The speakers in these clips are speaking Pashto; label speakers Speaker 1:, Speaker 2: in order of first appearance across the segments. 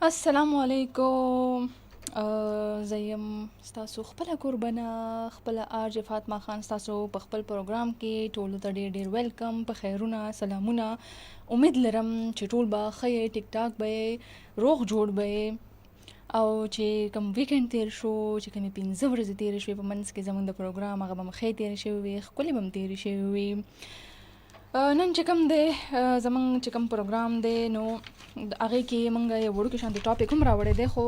Speaker 1: السلام علیکم. زیم ستاسو خپل قربانه خپل آرج فاطمه خان ستاسو په خپل پروګرام کې ټولو ته ډیر ډیر ویلکم. په خیرونه سلامونه. امید لرم چې ټول به ښه ټیک ټاک به روغ جوړ به او چې کوم ویکند تیر شو چې کومې 15 ورځې تیرې شوې په منځ کې زموږ د پروګرام هغه به مخې تیرې شوې وي، ښکلې به هم تیرې شوې وي. نن چې کوم دی زمونږ چې کوم پروګرام دی نو د هغې کې موږ یو وړوکی شانتې ټاپک هم راوړی دی، خو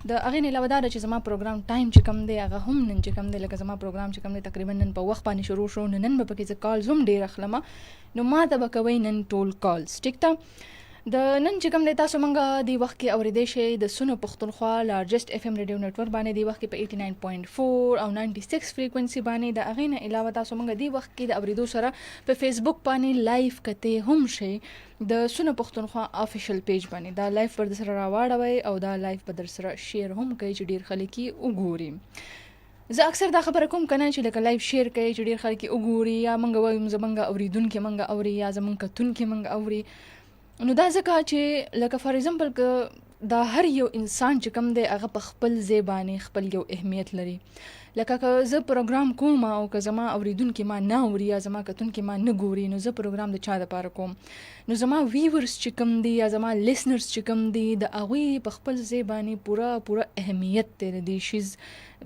Speaker 1: د هغې نه علاوه دا ده چې زما پروګرام ټایم چې کوم دی هغه هم نن چې کوم دی لکه زما پروګرام چې کوم دی تقریبا نن په وخت باندې شروع شو، نو نن به پکې زه کالز هم ډېر اخلم، نو ما ته به کوئ نن ټول کالز. ټیک ته د نن چې کوم دی تاسو موږ د وخت کې اورېدی شئ د سونو پښتونخوا لارجسټ اف ام ریډیو نیټورک باندې د وخت کې په 89.4 او 96 فریکوینسي باندې. د هغې نه علاوه تاسو موږ د وخت کې د اورېدو سره په فیسبوک باندې لایف کتې هم شئ د سونو پښتونخوا افیشل پیج باندې. دا لایف پر در سره راواړوئ او دا لایف پر در سره شیر هم کوئ چې ډېر خلک یې وګوري. زه اکثر دا خبره کوم کنه چې لکه لایف شیر کوي چې ډېر خلک یې وګوري، یا موږ وایم زموږ اوریدونکي موږ اوري یا زموږ کتونکي موږ اوري. نو دا ځکه چې لکه فار ایگزامپل که دا هر یو انسان چې کوم دی هغه په خپل ځای باندې خپل یو اهمیت لري. لکه که زه پروګرام کوم او که زما اوریدونکي ما نه اوري یا زما کتونکي ما نه ګوري، نو زه پروګرام د چا دپاره کوم؟ نو زما ویورز چې کوم دي یا زما لیسنرز چې کوم دي د هغوی په خپل ځای باندې پوره اهمیت دی، د دې شیز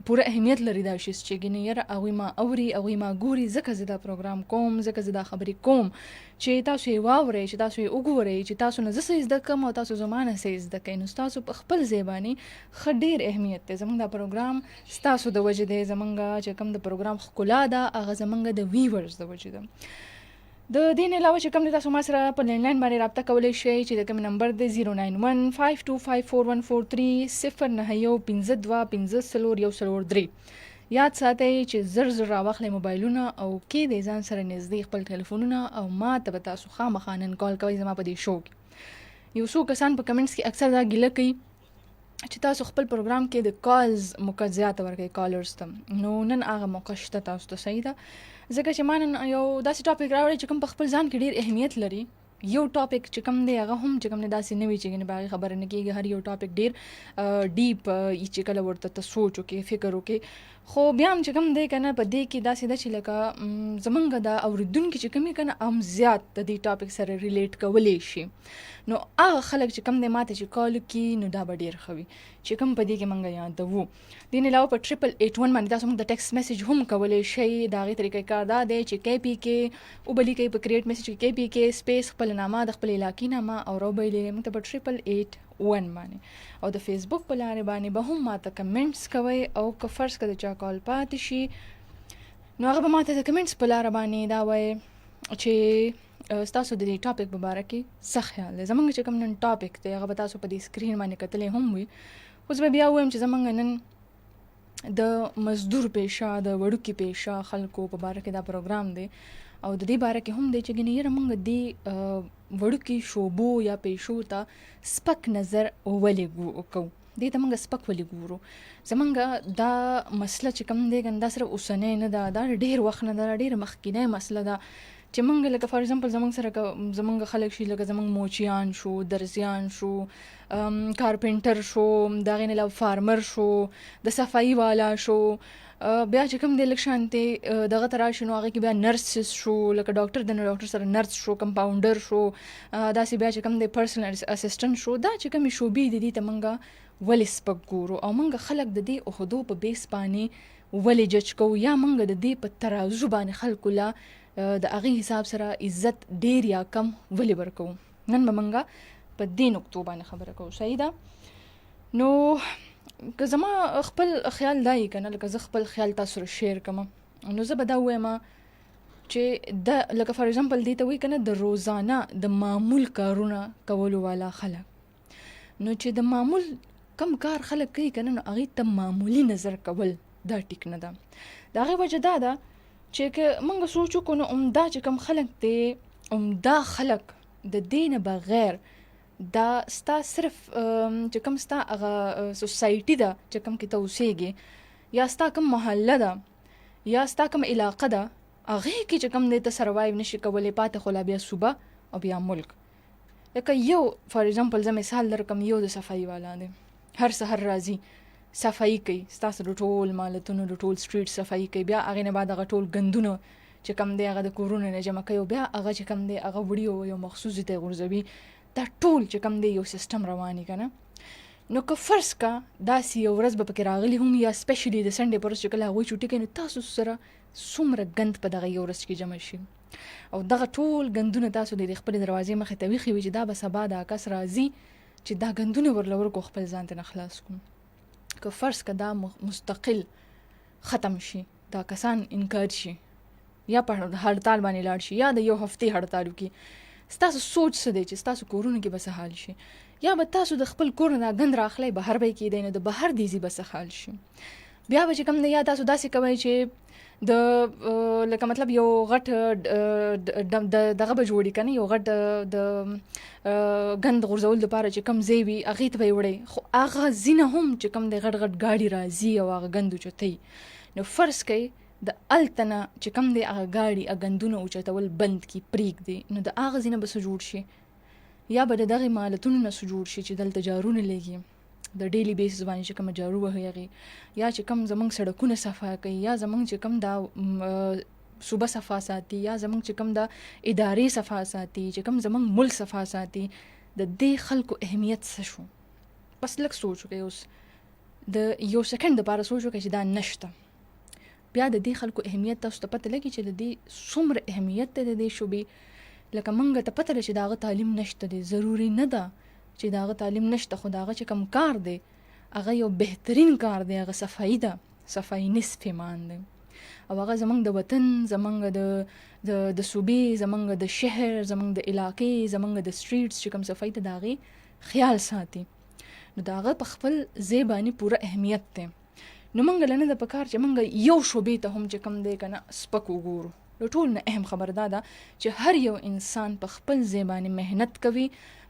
Speaker 1: پوره اهمیت لري دا شیز چې ګینې یاره هغوی ما اوري هغوی ما ګوري، ځکه زه دا پروګرام کوم، ځکه زه دا خبرې کوم چې تاسو یې واورئ، چې تاسو یې وګورئ، چې تاسو نه زه څه زده کوم او تاسو زما نه څه زده کوئ. نو ستاسو په خپل ځای باندې ښه ډېر اهمیت دی. زموږ دا پروګرام ستاسو د وجې دی، زموږ چې کوم د پروګرام ښکلا ده هغه زموږ د ویورز د وجې ده. د دې نه علاوه چې کوم دی تاسو ما سره په لینډلاین باندې رابطه کولی شئ چې د کوم نمبر دی 09152541143 09152154103. یاد ساتئ چې زر راواخلئ موبایلونه او کېدئ ځان سره نږدې خپل ټلیفونونه او ما ته به تاسو خامخا نن کال کوئ زما په دې شو کې. یو څو کسان په کمنټس کې اکثر دا ګیله کوي چې تاسو خپل پروګرام کې د کالز موقع زیاته ورکوئ کالرز ته. نو نن هغه موقع شته تاسو ته، صحیح ده؟ ځکه چې ما نن یو داسې ټاپک راوړی چې کوم په خپل ځان کې ډېر اهمیت لري. یو ټاپک چې کوم دی هغه هم چې کوم دی داسې نه وي چې په هغې خبره نه کېږي. هر یو ټاپک ډېر ډیپ چې کله ورته ته سوچ وکړې فکر وکړې، خو بیا هم چې کوم دی که نه په دې کې داسې ده چې لکه زمونږ د اورېدونکي چې کوم که نه هم زیات د دې ټاپک سره ریلیټ کولی شي. نو هغه خلک چې کوم دی ما ته چې کال وکړي نو دا به ډېر ښه وي چې کوم په دې کې موږ یادوو. دې نه علاوه په 881 باندې تاسو موږ د ټیکسټ میسج هم کولی شئ. د هغې طریقې کار دا دی چې KPK وبلیکئ په کریټ میسج کې KPK سپیس خپل نامه د خپل علاقې نامه او راوبایلئ موږ ته په 881 باندې. او د فیسبوک په لارې باندې به هم ما ته کمنټس کوئ او که فرض که د چا کال پاتې شي نو هغه به ما ته د کمنټس په لاره باندې دا وایي چې ستاسو د دې ټاپک په باره کې څه خیال دی. زموږ چې کوم نن ټاپک دی هغه به تاسو په دې سکرین باندې کتلی هم وي. اوس به بیا ووایم چې زموږ نن د مزدور پیشه د وړوکي پیشه خلکو په باره کې دا پروګرام دی او د دې باره کې هم دی چې ګینې یاره موږ دې وړوکي شوبو یا پیشو ته سپک نظر ولې کوو، دې ته موږ سپک ولې ګورو. زموږ دا مسله چې کوم دی دا صرف اوسنۍ نه ده، دا ډېر وخت نه ده، ډېره مخکینۍ مسله ده چې موږ لکه فار ایگزامپل زموږ سره زموږ خلک شي لکه زموږ موچیان شو، درزیان شو، کارپینټر شو، د هغې نه علاوه فارمر شو، د صفایي والا شو، بیا چې کوم دی لږ شانتې دغه ته راشي نو هغې کې بیا نرسز شو، لکه ډاکټر د ډاکټر سره نرس شو، کمپاونډر شو، داسې بیا چې کوم دی پرسنل اسسټنټ شو. دا چې کومې شوبې دي دې ته موږ ولې سپک ګورو او موږ خلک د دې عهدو په بیس باندې ولې جج کوو یا موږ د دې په ترازو باندې خلکو له د هغې حساب سره عزت ډېر یا کم ولې ورکوو. نن به موږ په دې نقطو باندې خبره کوو، صحیح ده؟ نو که زما خپل خیال دا یې که نه لکه زه خپل خیال تاسو سره شیر کوم نو زه به دا ووایم چې د لکه فار ایگزامپل دې ته وایي که نه د روزانه د معمول کارونه کولو والا خلک، نو چې د معمول کم کار خلک کوي که نه نو هغې ته معمولي نظر کول دا ټیک نه ده. د هغې وجه دا ده چې که موږ سوچ وکړو نو عمده چې کوم خلک دی عمده خلک د دې نه بغیر دا ستا صرف چې کوم ستا هغه سوسایټي ده چې کوم کې ته اوسېږې یا ستا کوم محله ده یا ستا کوم علاقه ده هغې کې چې کوم دی ته سروایو نشي کولی، پاتې خو لا بیا صوبه او بیا ملک. لکه یو فار ایگزامپل زه مثال درکم، یو د صفایي والا دی، هر سحر راځي صفایي کوي، ستاسو د ټول مالتونو د ټول سټریټ صفایي کوي، بیا هغې نه بعد هغه ټول ګندونه چې کم دی هغه د کورونو نه جمع کوي، بیا هغه چې کم دی هغه وړي یو مخصوص ځای ته غورځوي. دا ټول چې کم دی یو سیستم رواني که نه. نو که فرض کا داسې یو ورځ به پکې راغلی هم یا سپیشلی د سنډې پر ورځ چې کله هغوی چوټي کوي، نو تاسو سره څومره ګند په دغه یو ورځ کې جمع شي، او دغه ټول ګندونه تاسو د خپلې دروازې مخې ته ویښي وي چې دا به سبا دا کس راځي چې دا ګندونه ورله ورکو خپل ځان ته نه خلاص کوم. که فرض که دا مستقل ختم شي، دا کسان انکار شي یا په هړتال باندې لاړ شي یا د یو هفتې هړتال وکړي، ستاسو سوچ څه دی چې ستاسو کورونو کې به څه حال شي؟ یا به تاسو د خپل کور نه ګند راخلی بهر به یې کېدی، نو د بهر دیزي به څه حال شي؟ بیا به چې کوم دی یا تاسو داسې کوئ چې د لکه مطلب یو غټ دغه به جوړي که نه، یو غټ د ګند غورځول دپاره چې کم ځای وي هغې ته به یې وړئ، خو هغه ځینه هم چې کم دی غټ غټ ګاډي راځي او هغه ګند اوچتوي. نو فرض کوئ د هلته نه چې کم دی هغه ګاډي ګندونه اوچتول بند کړي پرېږدي، نو د هغه ځینه به څه جوړ شي؟ یا به د دغې مالتونو نه څه جوړ شي چې دلته جارونه لګي د ډیلی بیسز باندې چې کومه جارو وهي هغې، یا چې کوم زمونږ سړکونه صفا کوي، یا زمونږ چې کوم دا صوبه صفا ساتي، یا زمونږ چې کوم دا ادارې صفا ساتي، چې کوم زمونږ ملک صفا ساتي، د دې خلکو اهمیت څه شو؟ بس لږ سوچ وکړئ، اوس د یو سکنډ دپاره سوچ وکړئ چې دا نشته، بیا د دې خلکو اهمیت تاسو ته پته لګي چې د دې څومره اهمیت دی د دې شوبې. لکه موږ ته پته ده چې د هغه تعلیم نشته دی، ضروري نه ده چې د هغه تعلیم نشته، خو د هغه چې کوم کار دی هغه یو بهترین کار دی، هغه صفایي ده، صفایي نصف ایمان دی، او هغه زمونږ د وطن، زمونږ د صوبې، زمونږ د شهر، زمونږ د علاقې، زمونږ د سټریټس چې کوم صفایي ته د هغې خیال ساتي، نو د هغه په خپل ځای باندې پوره اهمیت دی. نو موږ له نه ده پکار چې موږ یو شوبې ته هم چې کوم دی که نه سپک وګورو. د ټول نه اهم خبر دا ده چې هر یو انسان په خپل ځای باندې محنت کوي،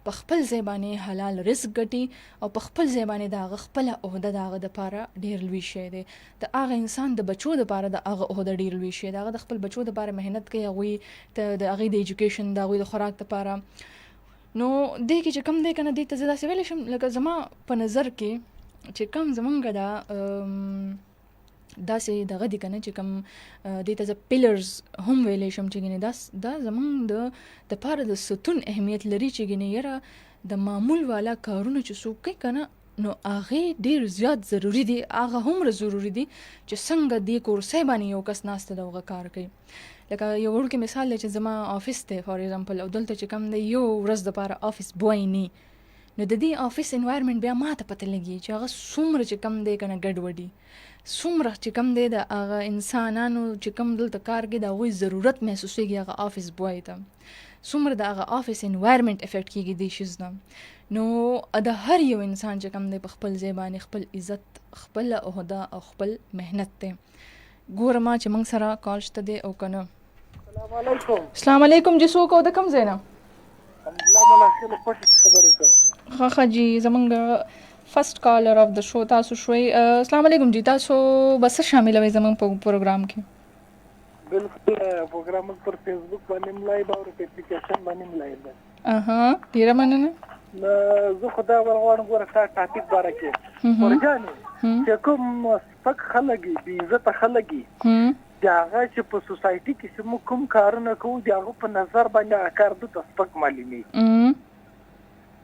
Speaker 1: په خپل ځای باندې حلال رزق ګټي، او په خپل ځای باندې د هغه خپله عهده د هغه دپاره ډېر لوی شی دی. د هغه انسان د بچو دپاره د هغه عهده ډېر لوی شی دی، هغه د خپل بچو دپاره محنت کوي، هغوی ته د هغې د ایجوکیشن، د هغوی د خوراک دپاره. نو دې کې چې کوم دی که نه، دې ته زه داسې ویلی شم لکه زما په نظر کې چې کوم زمونږ دا داسې دغه دي که نه چې کوم دې ته زه پیلرز هم ویلی شم چې ګینې دا زمونږ دپاره د ستون اهمیت لري چې ګینې یاره د معمول والا کارونه چې څوک کوي که نه، نو هغې ډېر زیات ضروري دي، هغه هومره ضروري دي چې څنګه دې کورسۍ باندې یو کس ناسته ده هغه کار کوي. لکه یو وړوکی مثال دی چې زما آفس دی فار ایگزامپل، او دلته چې کوم دی یو ورځ دپاره آفس بوای نی، نو د دې آفس انوایرمنټ بیا ما ته پته لګي چې هغه څومره چې کم دی که نه ګډوډي، څومره چې کم دی د هغه انسانانو چې کم دلته کار کوي د هغوی ضرورت محسوسېږي هغه آفس بوای ته، څومره د هغه آفس انوایرمنټ افیکټ کېږي دې شیز نه. نو د هر یو انسان چې کم دی په خپل ځای باندې خپل عزت، خپله عهده او خپل محنت دی. ګوره ما چې موږ سره کال شته دی او که نه.
Speaker 2: السلام علیکم.
Speaker 1: السلام علیکم جی، څوک او د کوم ځای نه؟
Speaker 2: الله ملاشله پښې خبرې کوم.
Speaker 1: ښه جی، زمونږ فرست کالر اف د شو تاسو شوي. السلام علیکم جی، تاسو به څه شاملوئ زمونږ په پروګرام کې؟
Speaker 2: بالکل پروګرام پر فیسبوک باندې هم لایو او په اپلیکیشن باندې هم لایو ده.
Speaker 1: ډېره مننه.
Speaker 2: زه خو دا غواړم ګوره ستا ټاپک باره کې ورجانې چې کوم سپک خلک دي، بې عزته خلک دي، د هغه چې په سوسایټي کې چې موږ کوم کارونه کوو د هغه په نظر باندې هغه کار دلته سپک معلومېږي.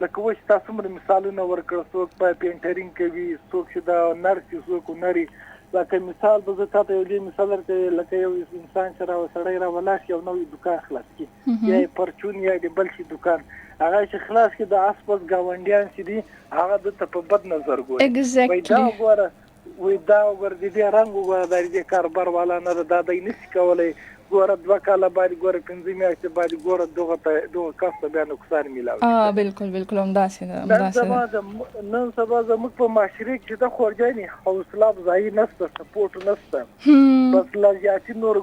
Speaker 2: لکه اوس تا څومره مثالونه ورکړه، څوک په پینټرینګ کوي، څوک چې دا نرس وي، څوک هنري. لکه مثال به زه تا ته یو دې مثال درکړم، لکه یو انسان چې سړی راولاړ شي یو نوی دوکان خلاص کړي، یا یې پرچون یا د بل شي دوکان، هغه چې خلاص کړي د آس پاس ګاونډیان چې دي هغه دلته په بد نظر ګوري. وایي دا وګوره، وایي دا وګوره د دې رنګ وګوره، دا د دې کاروبار والا نه ده، دا دی نشي کولی، ګوره 2 کاله باندې، ګوره 5 میاشتې باندې، ګوره دغه کس ته بیا نقصان میلاوي.
Speaker 1: بالکل همداسې ده.
Speaker 2: نن سبا زموږ په معاشرې کې دا خورجانې حوصله افزایي نشته، سپورټ نشته، بس لجاتي نور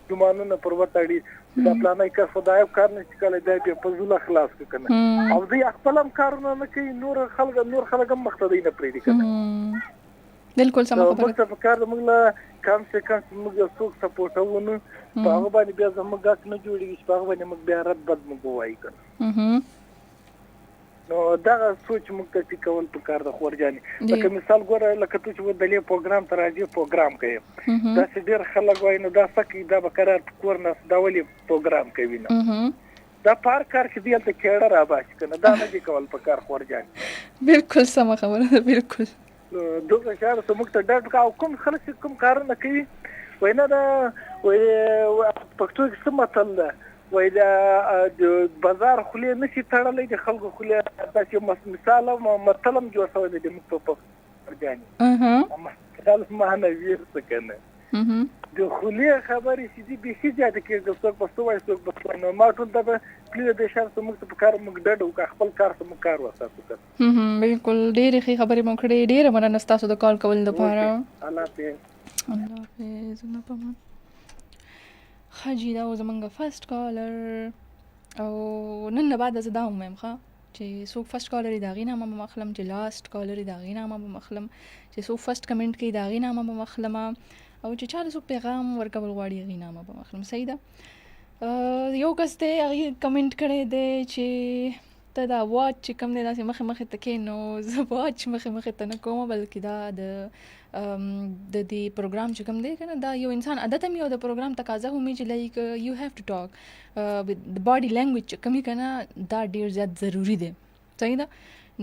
Speaker 2: ګمانونه پر وتړي دا پلانای کس خدای کار نه چې کله دی په زوله خلاص کنه، او دوی خپل هم کارونه نه کوي، نور خلک هم مقتدی نه پرېږدي کنه.
Speaker 1: بالکل سم خبره.
Speaker 2: موږ ته پکار ده موږ له کم سے کم موږ یو څوک سپورټونه په هغه باندې بیا زموږ ګاټ نه جوړېږي چې په هغه باندې موږ بیا رد بد موږ ووایي کنه. نو دغه سوچ موږ ته ټیکول پکار د خورجانې لکه مثال ګوره لکه ته چې ودلې پروګرام ته راځي پروګرام کوي دا چې ډېر خلک وایي نو دا سکی دا به قرار په کور نه دا ولې پروګرام کوي نه دا پار کار کې دی ته کېړه را باسي کنه دا نه دی کول پکار خورجانې
Speaker 1: بالکل سم خبره ده بالکل
Speaker 2: دوه شهر سموږ ته ډاډ کا کوم خلک کوم کارونه کوي وینا دا پښتو کې څه متل ده وای دا د بازار خولې نشي تړلې د خلکو خولې داسې مثال متلم جوړ شوی دی موږ په خورجانې مثال معنی څه کنه د خولې خبرې چې دی به هیڅ ځای کې څوک پښتو وایي څوک پښتو نه ما ټول دا پلیز د شهر سموږ په کار موږ ډډ او خپل کار سموږ کار وساتو
Speaker 1: بالکل ډېرې ښې خبرې مو کړې ډېره مننه ستاسو د کال کول لپاره
Speaker 2: الله حافظ
Speaker 1: نه پمن خاجي دا زمونږ فرست کالر او نن نه بعد زه دا ومیم چې څوک فرست کالر دا غي نامه مخلم چې لاست کالر دا غي نامه مخلم چې څوک فرست کمنټ کوي دا غي نامه مخلم او چې چاله څوک پیغام ورکول غواړي غي نامه مخلم صحیح ده یو کس ته هغه کمنټ کړي دی چې ته دا واچ چې کوم دی داسې مخې ته کې نو زه واچ مخې ته نه کوم بلکې دا د دې پروګرام چې کوم دی کنه دا یو انسان عادت هم یو د پروګرام تقاضا هم چې لایک یو هاف ټو ټاک د باډي لینګویج چې کومي کنه دا ډیر زیات ضروری دی صحیح ده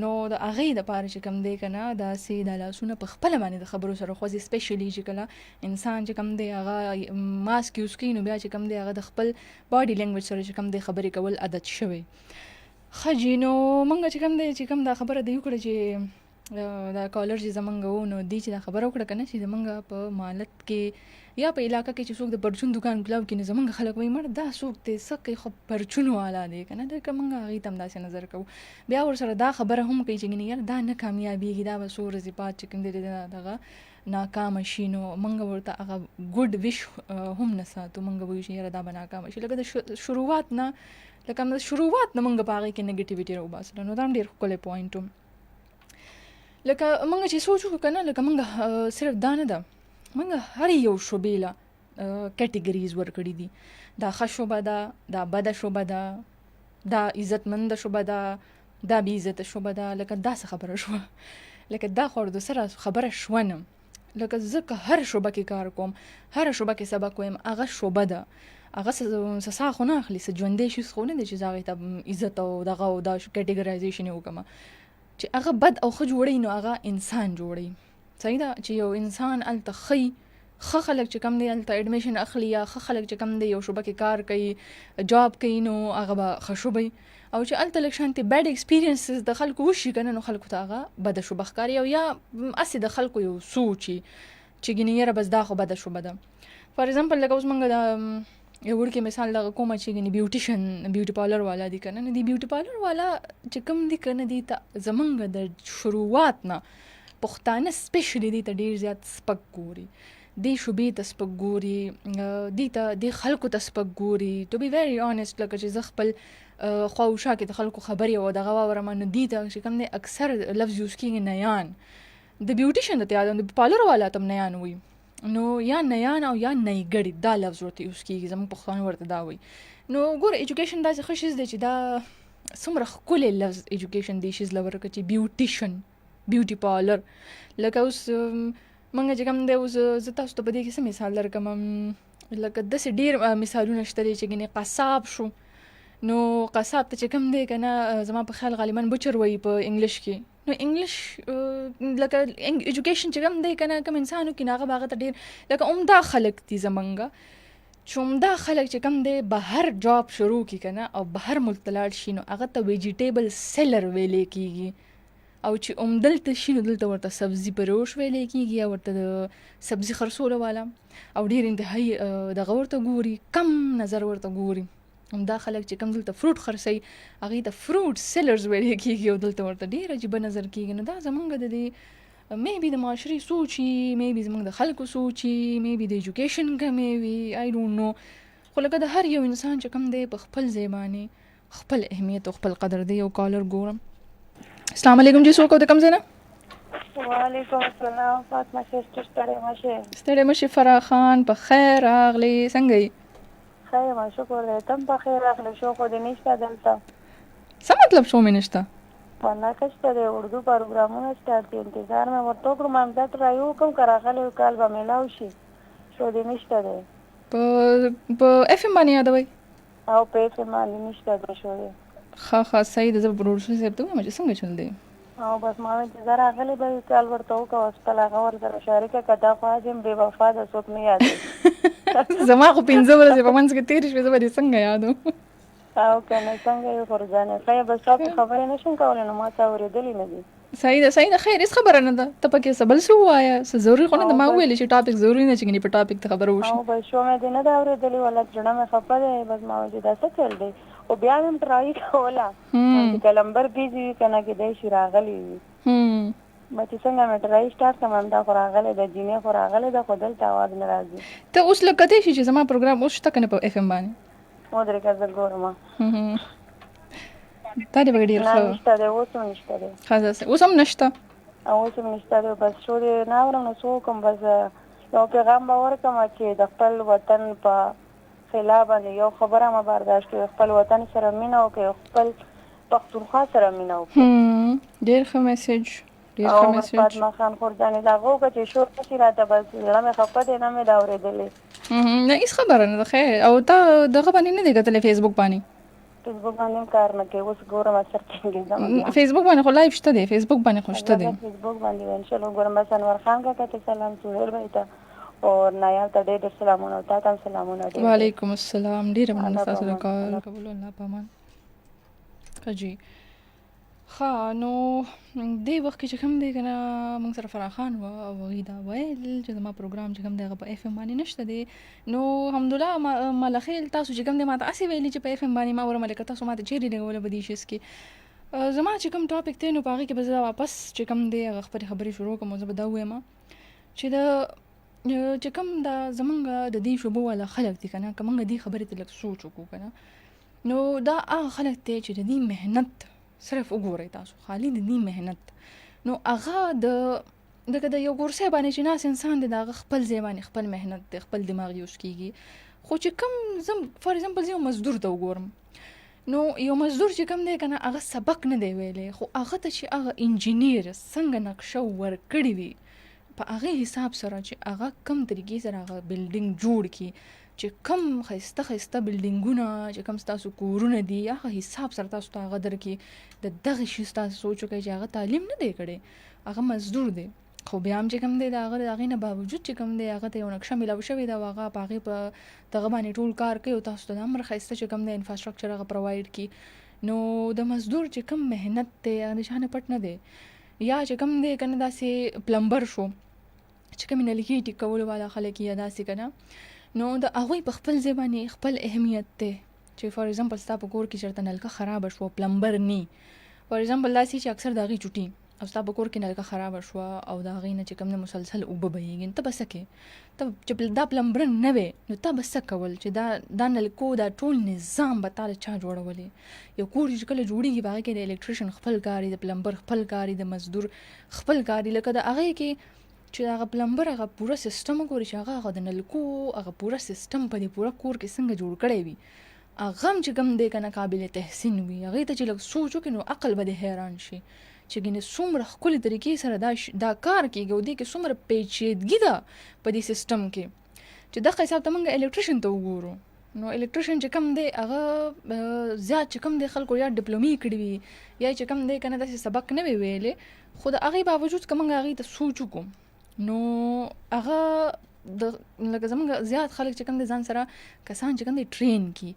Speaker 1: نو د هغه د پاره چې کوم دی کنه دا سي د لاسونه په خپل باندې د خبرو سره خوځي سپیشلی چې کله انسان چې کوم دی هغه ماسک یوز کوي نو بیا چې کوم دی هغه د خپل باډي لینګویج سره چې کوم دی خبرې کول عادت شوی خجینو منګه چې کوم دی چې کوم دا خبره دی وکړه چې دا کالر چې زمونږ وو نو دی چې دا خبره وکړه کنه چې زمونږ په مالت کې یا په علاقه کې چې څوک د پرچون دکان کلاو کې زمونږ خلک وایي مړ دا څوک دی سکه خو پرچون والا دی کنه دا کومه غي تم داسې نظر کوو بیا ور سره دا خبره هم کوي چې یار دا نه کامیابیږي دا وسور زیپات چې کوم دی دغه ناکام شي نو منګ ورته هغه ګډ ویش هم نه ساتو منګ وایي چې یار دا به ناکام شي لکه د شروعات نه منګ پاغه کې نیگیټیویټي راوباسل نو دا ډیر کولې پوینټ لکه منګه چې سوچو کنه لکه منګه صرف دا نه ده منګه هر یو شوبېلا کټګریز ورکړي دي دا ښه شوبه ده دا بده شوبه ده دا عزتمند شوبه ده دا بې عزته شوبه ده لکه داسې خبره شوه لکه دا خو د سره خبره شوه نه لکه زه که هر شوبه کې کار کوم هر شوبه کې سبق وایم هغه شوبه ده هغه څه سا خو نه اخلي څه ژوندی شي خو نه دی چې هغې ته عزت او دغه او دا کټګرایزیشن یې وکړمه چې هغه بد او ښه جوړی نو هغه انسان جوړی صحیح ده چې یو انسان الته ښه خلک چې کم دی الته اډمیشن اخلي یا ښه خلک چې کم دی یو شوبه کې کار کوي جاب کوي نو هغه به ښه شوبی او چې الته لږ شانتې بیډ ایکسپیرینسز د خلکو وشي کنه نو خلکو ته هغه بده شوبه ښکاري او یا اسې د خلکو یو سوچي چې ګینې یاره بس دا خو بده شوبه ده فار ایگزامپل لکه اوس موږ د یو وړکې مثال دغه کومه چې ګینې بیوټي پارلر والا دی کنه نه دی بیوټي پارلر والا چې کوم دی کنه دی ته زمونږ د شروعات نه پښتانه سپیشلی دی ته ډیر زیات سپک ګوري دی شوبې ته سپک ګوري دی ته دی خلکو ته سپک ګوري ټو بی ویری آنست لکه چې زه خپل خواوشا کې د خلکو خبرې او دغه واورم نو دی ته چې کوم دی اکثر لفظ یوز کېږي نیان د بیوټیشن ته یادوم د پارلر والا ته نیان وي نو یا نیان او یا نیګړی دا لفظ ورته یوز کېږي زموږ پښتانه ورته دا وایي نو ګوره ایجوکیشن داسې ښه شیز دی چې دا څومره ښکلی لفظ ایجوکیشن دی شیز له ورکړه چې بیوټیشن بیوټي پارلر لکه اوس موږ چې کوم دی اوس زه تاسو ته په دې کې څه مثال درکړم لکه داسې ډېر مثالونه شته دی چې ګینې قصاب شو نو قصاب ته چې کوم دی که نه زما په خیال غالبا بچر وایي په انګلیش کې نو انګلیش لکه ایجوکیشن چې کوم دی که نه کوم انسانو کې هغه به هغه ته ډېر لکه عمده خلک دي زمونږ چې عمده خلک چې کوم دی بهر جاب شروع کړي که نه او بهر ملک ته لاړ شي نو هغه ته ویجیټیبل سیلر ویلی کېږي او چې دلته شي نو دلته ورته سبزي پروش ویلی کېږي یا ورته د سبزي خرڅولو والا او ډېر انتهایی دغه ورته ګوري کم نظر ورته ګوري دا خلک چې کوم دلته فروټ خرڅوي هغې ته فروټ سیلرز ویلی کېږي او دلته ورته ډېر عجیبه نظر کېږي نو دا زمونږ د دې میبي د معاشري سوچ وي میبي زمونږ د خلکو سوچ وي میبي د ایجوکیشن کمې وي آی ډونټ نو خو لکه د هر یو انسان چې کوم دی په خپل ځای باندې خپل اهمیت او خپل قدر دی یو کالر ګورم السلام علیکم جی څوک او د کوم ځای نه
Speaker 3: وعلیکم السلام فاطمه سسټر
Speaker 1: ستړې مشې فرح خان په خیر راغلی څنګه یې
Speaker 3: خیر ما شکر دی تم په خیر راغلی شو خو دې نشته دلته
Speaker 1: څه مطلب شو مې نشته
Speaker 3: والله کشته د اردو پروګرامونه سٹارټ دي انتظار مې ورته کړم هم دا تر یو کوم کراغلی کال به میلاو شي شو دې نشته دی
Speaker 1: په اف ام باندې یادوي
Speaker 3: او په اف ام باندې نشته دی شو دی
Speaker 1: ښه صحیح ده. زه به پروډوسر صاحب ته وایم چې څنګه چل دی
Speaker 3: او بس ما انتظار راغلی به کال ورته وکړه خپل هغه ورسره شریکه که دا خو یم بې وفا ده څوک نه یادوي
Speaker 1: زما خو 15 ورځې په منځ کې تېرې شوې، زه به دې څنګه یادوم.
Speaker 3: او که نه څنګه یې فرجانه ښه بس تا په خبرې نه شم کولی نو ما ته اورېدلې نه دي.
Speaker 1: صحیح ده خیر هېڅ خبره نه ده. ته پکې څه بل څه ووایه، څه ضروري خو نه ده. ما وویلې چې ټاپک ضروري نه چې ګنې په ټاپک ته خبره وشي.
Speaker 3: او بس شو مې دې نه ده اورېدلې والله زړه مې خفه دی. بس ما ویل چې دا څه چل دی او بیا مې ټرای کوله چې که لمبر بیزي وي که نه کیدای شي راغلی وي. ما چې څنګه مې ټرای سټارټ کړم همدا خو راغلی ده جینۍ خو راغلی ده خو دلته اواز نه راځي.
Speaker 1: ته اوس لږ کتی شي چې زما پروګرام اوس شته که نه په اف ام باندې
Speaker 3: ودرېږه زه ګورم.
Speaker 1: دا دې به ډېر ښه
Speaker 3: نشته دی اوس هم نشته دی
Speaker 1: اوس هم نشته
Speaker 3: اوس هم نشته دی. بس شو دې نه اورم نو څه وکړم بس یو پیغام به ورکړم چې د خپل وطن په خلاف باندې یو خبره مه برداشت کړئ، خپل وطن سره مینه وکړئ، خپل پښتونخوا سره مینه وکړئ.
Speaker 1: ډېر ښه میسج
Speaker 3: او بس فاطمه خان خورجانې د هغه وکړه چې شور نه شي راته بس زړه مې خفه دی نه مې دا اورېدلې.
Speaker 1: نه هېڅ خبره نه ده خیر. او ته دغه باندې نه دی کتلی فیسبوک باندې؟
Speaker 3: فیسبوک باندې هم کار نه کوي اوس ګورم سرچینګ یې
Speaker 1: فیسبوک باندې خو لایف شته دی، فیسبوک باندې خو شته دی.
Speaker 3: فیسبوک باندې انشاءالله ګورم. بس انور خان کاکا ته سلام، سهیل بھائی ته او نایاب ته ډېر سلامونه او تا ته هم سلامونه.
Speaker 1: وعلیکم السلام. ډېره مننه ستاسو د کال قبول الله پامان. ښه جي ښه نو دې وخت کې چې کوم دی که نه موږ سره فرح خان وه او هغوی دا ویل چې زما پروګرام چې کوم دی هغه په اف ام باندې نشته دی. نو الحمدلله ملخیل تاسو چې کوم دی ما ته هسې ویلي چې په اف ام باندې ما ورومه لکه تاسو ما ته چیرې لګوله په دې شیز کې زما چې کوم ټاپک دی نو په هغې کې به زه واپس چې کوم دی هغه خپلې خبرې شروع کړم او زه به دا ووایم چې چې کوم دا زمونږ د دې شعبو والا خلک دي که نه که موږ دې خبرې ته لږ سوچ وکړو که نه نو دا هغه خلک دی چې د دې محنت صرف وګورئ تاسو خالی د دې محنت نو هغه دغه د یو ګورسۍ باندې چې ناس انسان دی د هغه خپل ځای باندې خپل محنت دی خپل دماغ یوز کېږي. خو چې کوم زه فار ایگزامپل زه یو مزدور ته وګورم نو یو مزدور چې کوم دی که نه هغه سبق نه دی ویلی خو هغه ته چې هغه انجینیر څنګه نقشه ورکړې وي په هغې حساب سره چې هغه کم طریقې سره هغه بلډینګ جوړ کړي چې کم ښایسته ښایسته بلډینګونه چې کم ستاسو کورونه دي هغه حساب سره تاسو ته هغه درکړي د دغه شي ستاسو سوچ وکړئ چې هغه تعلیم نه دی کړی هغه مزدور دی خو بیا هم چې کوم دی د هغې نه باوجود چې کوم دی هغه ته یو نقشه میلاو شوې ده او هغه په هغې په دغه باندې ټول کار کوي او تاسو ته د امر ښایسته چې کوم دی انفراسټرکچر هغه پرووایډ کړي نو د مزدور چې کوم محنت دی هغه د چا نه پټ نه دی. یا چې کوم دی که نه داسې پلمبر شو چې کومې نلکې ټیک کولو والا خلک یا داسې که نه نو د هغوی په خپل ځای باندې خپل اهمیت دی چې فار ایگزامپل ستا په کور کې چېرته نلکه خرابه شوه پلمبر نی فار ایگزامپل داسې چې اکثر د هغې چوټي او ستا په کور کې نلکه خرابه شوه او د هغې نه چې کوم نه مسلسل اوبه بهیږي ته به څه کوې ته چې دا پلمبر نه وې نو تا به څه کول چې دا نلکو دا ټول نظام به تا له چا جوړولی یو کور چې کله جوړېږي په هغې کې د الکټریشن خپل کاري د پلمبر خپل کاري د مزدور خپل کاري لکه د هغې کې چې هغه پلمبر هغه پوره سیستم وګوري چې هغه د نلکو هغه پوره سیستم په دې پوره کور کې څنګه جوړ کړی وي هغه هم چې کوم دی که نه قابل تحسین وي هغې ته چې لږ سوچ وکړي نو عقل به دې حیران شي چې ګینې څومره ښکلې طریقې سره دا کار کېږي او دې کې څومره پیچیدګي ده په دې سیستم کې چې دغه حساب ته موږ الکټریشن ته وګورو نو الکټریشن چې کوم دی هغه زیات چې کوم دی خلکو یا ډپلومي کړي وي یا چې کوم دی که نه داسې سبق نه وي ویلی خو د هغې باوجود که موږ هغې ته سوچ وکړو نو هغه لکه زموږ زیات خلک چې کوم دی ځان سره کسان چې کوم دی ټرین کي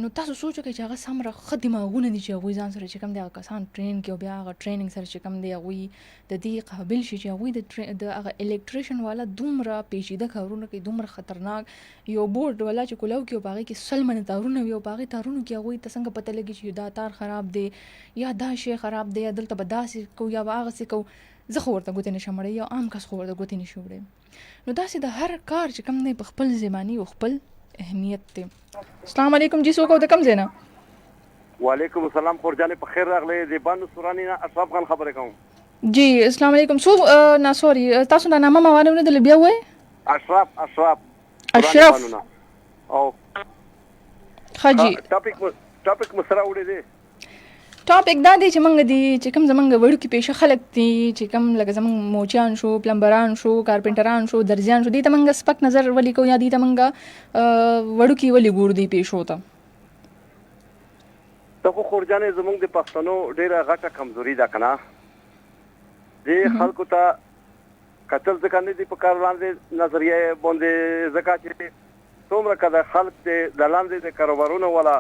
Speaker 1: نو تاسو سوچ وکړئ چې هغه څومره ښه دماغونه دي چې هغوی ځان سره چې کوم دی هغه کسان ټرین کړي او بیا هغه ټریننګ سره چې کوم دی هغوی د دې قابل شي چې هغوی د هغه الکټریشن والا دومره پیچیده کارونه کوي دومره خطرناک یو بورډ والا چې کولاو کړي او په هغې کې 100 منه تارونه وي او په هغې تارونو کې هغوی ته څنګه پته لګي چې دا تار خراب دی یا دا شی خراب دی یا دلته به داسې کوو یا به هغسې کوو زه خو ورته ګوتې نشم وړی یو عام کس خو ورته ګوتې نشي وړی نو داسې د هر کار چې کوم دی په خپل ځای باندې او خپل اهمیت دی. السلام علیکم جی څوک او د کوم ځای نه؟
Speaker 4: وعلیکم السلام خورجانې په خیر راغلی د بانو سوراني نه اشرف خان خبرې کوم.
Speaker 1: جی السلام علیکم څو نه سوري تاسو دا نامه ما واورېدله بیا ووایئ.
Speaker 4: اشرف
Speaker 1: او ښه جی
Speaker 4: ټاپک مو سره وړی دی
Speaker 1: ټاپک دا دی چې موږ دي چې کوم زمونږ وړوکي پیشه خلک دي چې کوم لکه زمونږ موچیان شو، پلمبران شو، کارپنټران شو، درزیان شو، دې ته موږ سپک نظر ولي کوو یا دې ته موږ وړوکي ولي ګورو دې پیشو ته؟
Speaker 4: ته خو خورجانې زمونږ د پښتنو ډېره غټه کمزوري ده که نه، دې خلکو ته کتل ځکه نه دي په کار لاندې نظریه باندې، ځکه چې څومره که د خلک د لاندې د کاروبارونو والا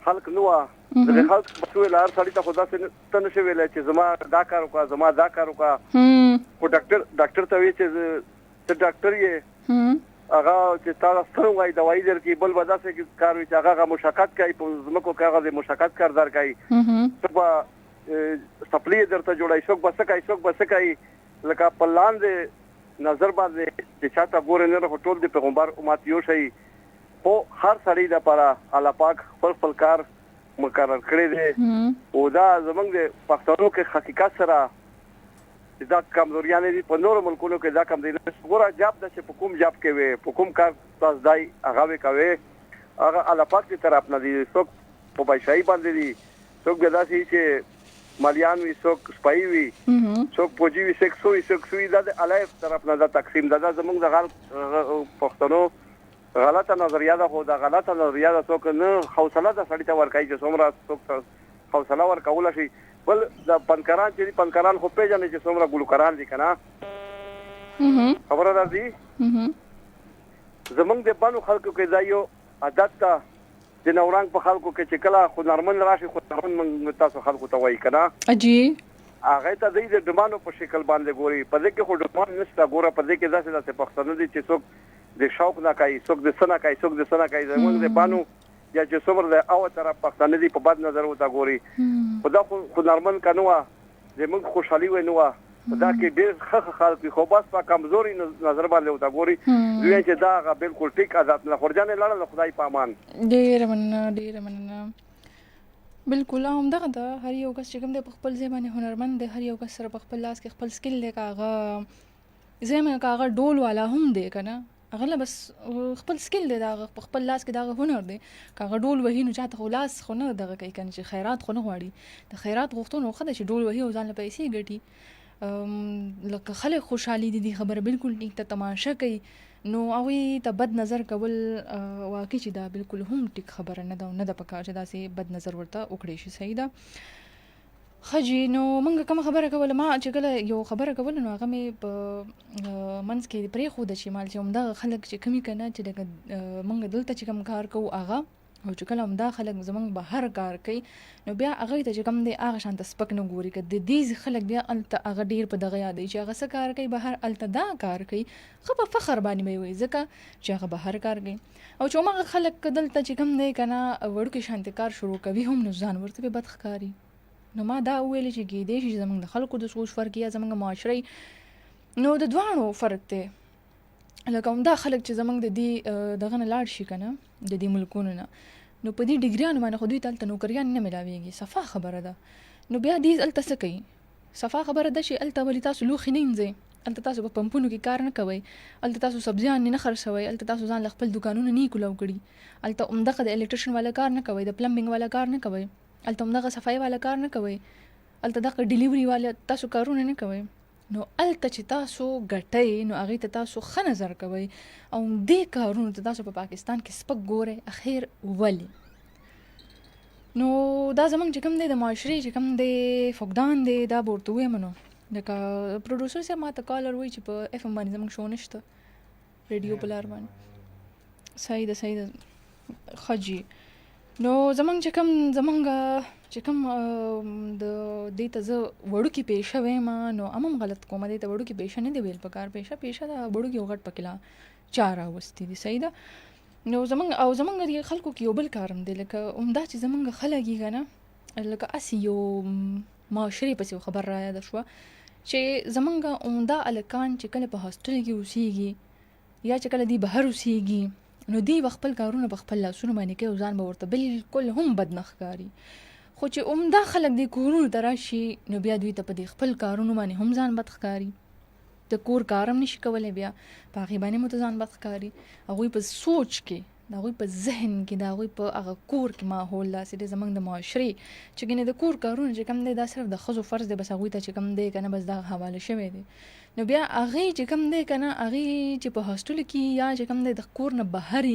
Speaker 4: خلک نه وه، د خلک بس ویل هر سړي ته خو داسې ته نشي ویلی چې زما دا کار وکړه، زما دا کار وکړه. خو ډاکټر ته وایي چې ته ډاکټر یې، هغه چې تا ستر وایي دوايي درکړي، بل به داسې کار وي چې هغه مشقت کوي په ځمکو کې، هغه د مشقت کار در کوي، څوک به سپلي درته جوړوي، څوک به څه کوي، څوک به څه کوي. لکه په لاندې نظر باندې چې چاته ګورې نه خو ټول د پیغمبر امت یو شي، خو هر سړي دپاره الله پاک خپل کار مقرر کړی دی. او دا زمونږ د پښتنو کې حقیقت سره چې دا کمزوریانې دي، په نورو ملکونو کې دا کم دی. ګوره جاب ده چې په کوم جاب کې وي، په کوم کار تاسو دای هغه وې کوي، هغه الله پاک دی طرف نه دی. څوک په بادشاهي باندې دي، څوک بیا داسې چې مالیان وي، څوک سپایي وي، څوک فوجي وي، څوک سوي، دا د الله طرف نه دا تقسیم ده. دا زمونږ د پښتنو غلطه نظریه ده، خو دا غلطه نظریه ده څوک نه حوصله ده سړي ته ورکوي چې څومره څوک حوصله ورکولی شي. بل د پنکران چې دي، پنکران خو پېژنې چې څومره ګلوکران دي که نه، خبره را دي. زمونږ د بنو خلکو کې دا یو عادت ده د نورنګ په خلکو کې چې کله هنرمند راشي، هنرمند تاسو خلکو ته وایي که نه، هغې ته دوی د ډمانو په شکل باندې ګوري. په دې کې خو ډمان نشته. ګوره په دې کې داسې پښتانه دي چې څوک د شوق نه کوي، څوک د څه نه کوي، څوک د څه نه کوي. زمونږ د بانو یا چې څومره د اوه طرف پښتانه دي په بد نظر ورته ګوري. خو دا خو هنرمند که نه وه، زمونږ خوشحالي وی نه وه، په دا کې ډېر ښه خلک وي، خو بس په کمزوري نظر باندې ورته ګوري. دوی چې دا هغه بلکل ټیک عادت نه. خورجانې لاړه، د خدای په امان.
Speaker 1: ډېره مننه، ډېره مننه. بلکل همدغه ده، هر یو کس چې کوم دی په خپل ځای باندې هنرمند دی، هر یو کس سره په خپل لاس کې خپل سکل دی. که هغه ځای باندې که هغه ډول والا هم دی که نه، هغه له بس خپل سکل دی، د هغه په خپل لاس کې د هغه هنر دی. که هغه ډول وهي نو چاته خو لاس خو نه دغه کوي که نه، چې خیرات خو نه غواړي. د خیرات غوښتنه ښه ده چې ډول وهي او ځان له پیسې ګټي. لکه خلک خوشحالي دي خبره بلکل ټیک ته تماشه کوي، نو هغوی ته بد نظر کول واقعي چې دا بلکل هم ټیک خبره نه ده، نه ده پکار چې داسې بد نظر ورته وکړی شي. صحیح ده. ښه جي، نو موږ کومه خبره کوله، ما چې کله یو خبره کوله نو هغه مې په منځ کې پرېښوده چې مال چې همدغه خلک چې کومي که نه چې لکه موږ دلته چې کوم کار کوو هغه، او چې کله همدا خلک زموږ بهر کار کوي نو بیا هغوی ته چې کوم دی هغه شانته سپک نه ګوري. که د دې خلک بیا هلته هغه ډېر په دغه یادوي چې هغه څه کار کوي بهر، هلته دا کار کوي، ښه په فخر باندې به یې وایي ځکه چې هغه بهر کار کوي. او چې هماغه خلک دلته چې کوم دی که نه وړوکې شانتې کار شروع کوي هم، نو ځان ورته به بد ښکاري. نو ما دا وویل چې کېدای شي زموږ د خلکو د سوچ فرق یا زموږ معاشرې نو د دواړو فرق دی. لکه همدا خلک چې زموږ د دې دغه نه لاړ شي که نه، د دې ملکونو نه، نو په دې ډګریانو باندې خو دوی ته هلته نوکریان نه میلاویږي، صفا خبره ده. نو بیا دې هلته څه کوي؟ صفا خبره ده چې هلته ولې تاسو لوښي نه وینځئ، هلته تاسو په پمپونو کې کار نه کوئ، هلته تاسو سبزیان نه خرڅوئ، هلته تاسو ځان له خپل دوکانونه نه کولاو کړي، هلته همدغه د الکتریشن والا کار نه کوئ، د پلمبینګ والا کار نه کوئ، هلته همدغه صفایي والا کار نه کوئ، هلته دغه ډیلیوري والا تاسو کارونه نه کوئ. نو هلته چې تاسو ګټئ نو هغې ته تاسو ښه نظر کوئ، او دې کارونو ته تاسو په پاکستان کې سپک ګورئ. اخیر ولې؟ نو دا زموږ چې کوم دی د معاشرې چې کوم دی فقدان دی، دا به ورته ووایم. نو لکه پروډوسر صاحب ما ته کالر وایي چې په اف ام باندې زموږ شو نشته، ریډیو په لار باندې. صحیح ده، صحیح ده. ښه جي، نو زموږ چې کوم زموږ چې کوم د دې ته زه وړوکې پیشه ویم، نو هم غلط کومه، دې ته وړوکې پیشه نه دی ویل پکار، پیشه د وړوکې او غټ پکې لا چا راوستي دي. صحیح ده. نو زموږ د خلکو کې یو بل کار هم دی، لکه همدا چې زموږ خلک یې که نه، لکه اسې یو معاشرې پسې یو خبر رایاده شوه چې زموږ عمده هلکان چې کله په هاسټل کې اوسېږي یا چې کله دوی بهر اوسېږي، نو دوی به خپل کارونه په خپل لاسونو باندې کوي او ځان به ورته بلکل هم بد نه ښکاري. خو چې عمده خلک دې کورونو ته راشي نو بیا دوی ته په دې خپل کارونو باندې هم ځان بد ښکاري، د کور کار هم نشي کولی، بیا په هغې باندې مو ته ځان بد ښکاري. هغوی په سوچ کې د هغوی په ذهن کې د هغوی په هغه کور کې ماحول داسې دی زموږ د معاشرې چې ګنې د کور کارونه چې کوم دی دا صرف د ښځو فرض دی بس هغوی ته چې کوم دی که نه بس دغه حواله شوی دی نو بیا هغې چې کوم دی که نه هغې چې په هاسټلو کې یا چې کوم دی د کور نه بهر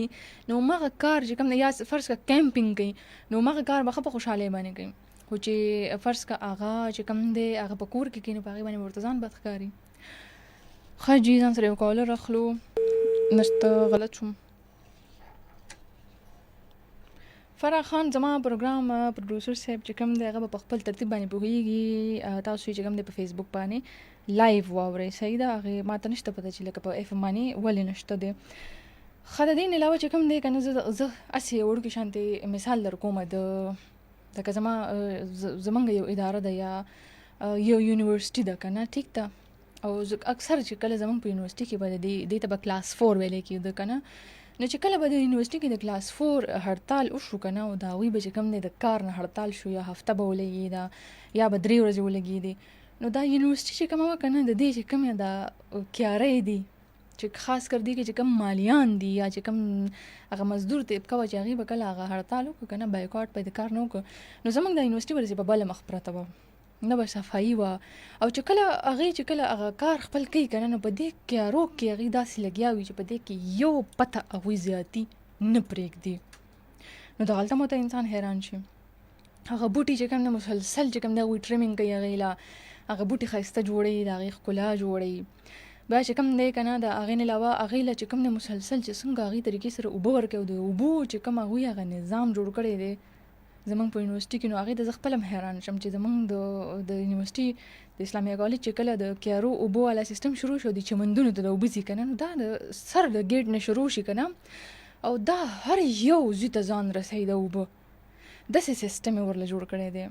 Speaker 1: نو همغه کار چې کوم دی یا فرض که کیمپینګ کوي نو همغه کار به ښه په خوشحالۍ باندې کوي خو چې فرض که هغه چې کوم دی هغه په کور کې کوي نو په هغې باندې ورته ځان بد ښکاري. ښه جي ځان سره یو کالر اخلو نشته غلط شوم. فرح خان زما پروګرام پروډوسر صاحب چې کوم دی هغه به په خپل ترتیب باندې پوهیږي تاسو چې کوم دی په فیسبوک باندې لایو واورئ صحیح ده هغې ما ته نشته پته چې لکه په اف ام باندې ولې نشته دی. ښه د دې نه علاوه چې کوم دی که نه زه هسې وړوکې شانتې مثال در کومه د لکه زمونږ یو اداره ده یا یو یونیورسټي ده که نه ټیک ده او اکثر چې کله زمونږ په یونیورسټي کې به دې ته به کلاس 4 ویلی کېده که نه نو چې کله به د یونیورسټي کې د کلاس 4 هړتال وشو که نه او د هغوی به چې کوم دی د کار نه هړتال شو یا هفته به ولګېده یا به 3 ورځې ولګېدې نو دا یونیورسټي چې کومه وه که نه د دې چې کومې دا کیارۍ دي چې خاص کر دې کې چې کوم مالیان دي یا چې کوم هغه مزدور طبقه وه چې هغې به کله هغه هړتال وکړو که نه بایکاټ به د کار نه وکړو نو زموږ د یونیورسټي ورځې په بله مخ پرته وه نه به صفایي وه او چې کله هغې چې کله هغه کار خپل کوي که نه نو په دې کیارو کې هغې داسې لګیا وي چې په دې کې یو پته هغوی زیاتي نه پرېږدي نو دغلته مو ته انسان حیران شي. هغه بوټي چې کوم دی مسلسل چې کوم دی هغوی ټریمینګ کوي هغې له هغه بوټي ښایسته جوړوي د هغې ښکلا جوړوي بیا چې کوم دی که نه د هغې نه علاوه هغې له چې کوم دی مسلسل چې څنګه هغې طریقې سره اوبه ورکوي او د اوبو چې کوم هغوی هغه نظام جوړ کړی دی زمونږ په یونیورسټي کې نو هغې ته زه خپل هم حیران شم چې زمونږ د یونیورسټي د اسلامیه کالج چې کله د کیارو اوبو والا سیستم شروع شو د چمندونو ته د اوبه ځي که نه نو دا د سر د ګیټ نه شروع شي که نه او دا هر یو ځي ته ځان رسوي د اوبه داسې سیستم یې ورله جوړ کړی دی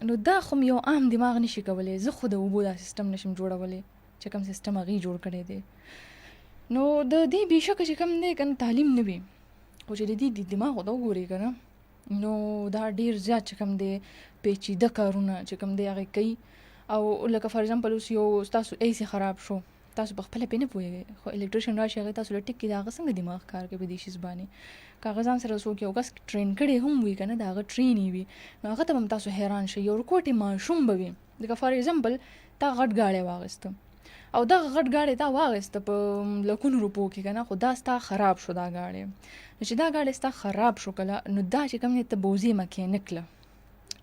Speaker 1: نو دا خو یو عام دماغ نشي کولی زه خو د اوبو دا سیستم نشم جوړولی چې کوم سیستم هغې جوړ کړی دی نو د دې بېشکه چې کوم دی که نه تعلیم نه وي خو چې د دې دماغ ته وګورې که نه نو دا ډیر زیات چې کوم دی پیچیده کارونه چې کوم دی هغې کوي او لکه فار ایگزامپل اوس یو ستاسو ایسی خراب شو تاسو په خپله پرې نه پوهېږئ خو الکتریشن راشي هغې تاسو له ټیک کړي د هغه څنګه دماغ کار کوي په دې شیز باندې که هغه ځان سره څوک یو کس ټرین کړی هم وي که نه د هغه ټرین یې وي نو هغه ته به هم تاسو حیران شئ یو ورکوټې ماشوم به وي لکه فار ایگزامپل تا غټ گاډی واخیسته او دغه غټ گاډی تا واخیسته په لکونو روپو کې که نه خو دا ستا خراب شو دا گاډی نو چې دا گاډی ستا خراب شو کله نو دا چې کوم دی ته بوځې مکینک له